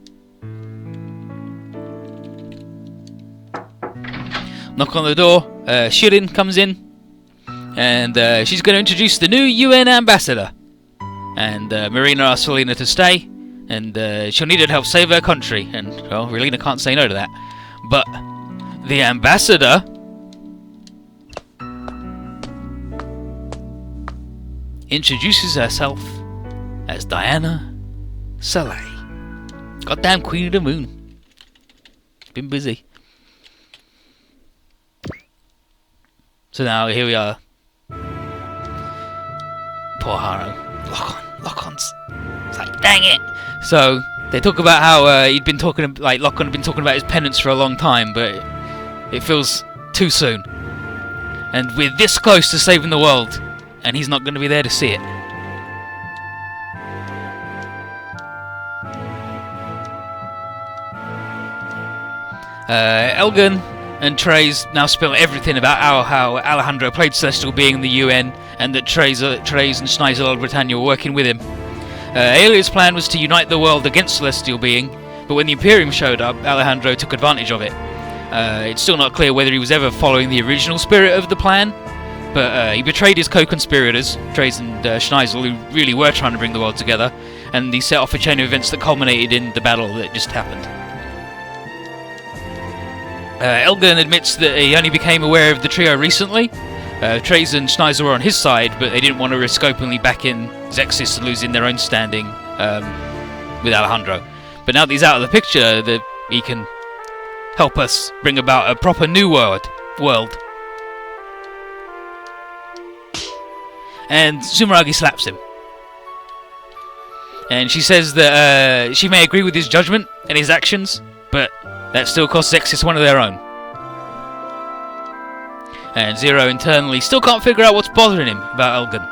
Knock on the door, Shirin comes in, and she's going to introduce the new UN ambassador. And Marina asks Relina to stay, and she'll need her to help save her country. And, well, Relina can't say no to that. But the ambassador introduces herself as Diana Soleil. Goddamn Queen of the Moon. Been busy. So now here we are. Poor Haro. Lock-ons. It's like, dang it. So they talk about how Lock-on had been talking about his penance for a long time, but it feels too soon. And we're this close to saving the world, and he's not going to be there to see it. Elgin and Trey's now spill everything about how Alejandro played Celestial Being in the UN, and that Trey's and Schneider Britannia were working with him. Aelia's plan was to unite the world against Celestial Being, but when the Imperium showed up, Alejandro took advantage of it. It's still not clear whether he was ever following the original spirit of the plan, but he betrayed his co-conspirators, Trey's and Schneisel, who really were trying to bring the world together, and he set off a chain of events that culminated in the battle that just happened. Elgin admits that he only became aware of the trio recently. Trey's and Schneider were on his side, but they didn't want to risk openly backing Zexis and losing their own standing with Alejandro. But now that he's out of the picture, he can help us bring about a proper new world. And Sumeragi slaps him. And she says that she may agree with his judgment and his actions, but that still costs Zexis one of their own. And Zero internally still can't figure out what's bothering him about Elgin.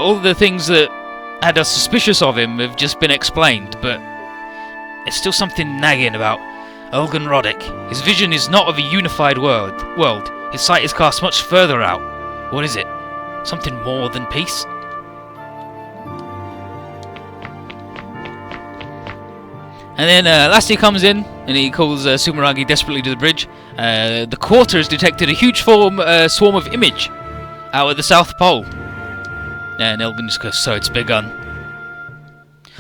All the things that had us suspicious of him have just been explained, but there's still something nagging about Elgin Roddick. His vision is not of a unified world. His sight is cast much further out. What is it? Something more than peace? And then Lasty comes in, and he calls Sumeragi desperately to the bridge. The Quarter has detected a huge swarm of Image out at the South Pole. And Elgin just goes, so it's begun.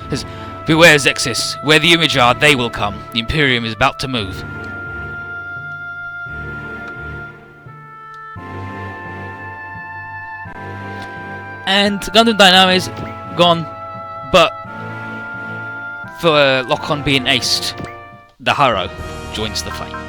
Says, beware Zexis, where the Image are, they will come. The Imperium is about to move. And Gundam Dyname's gone, but for Lock-on being aced, the Haro joins the fight.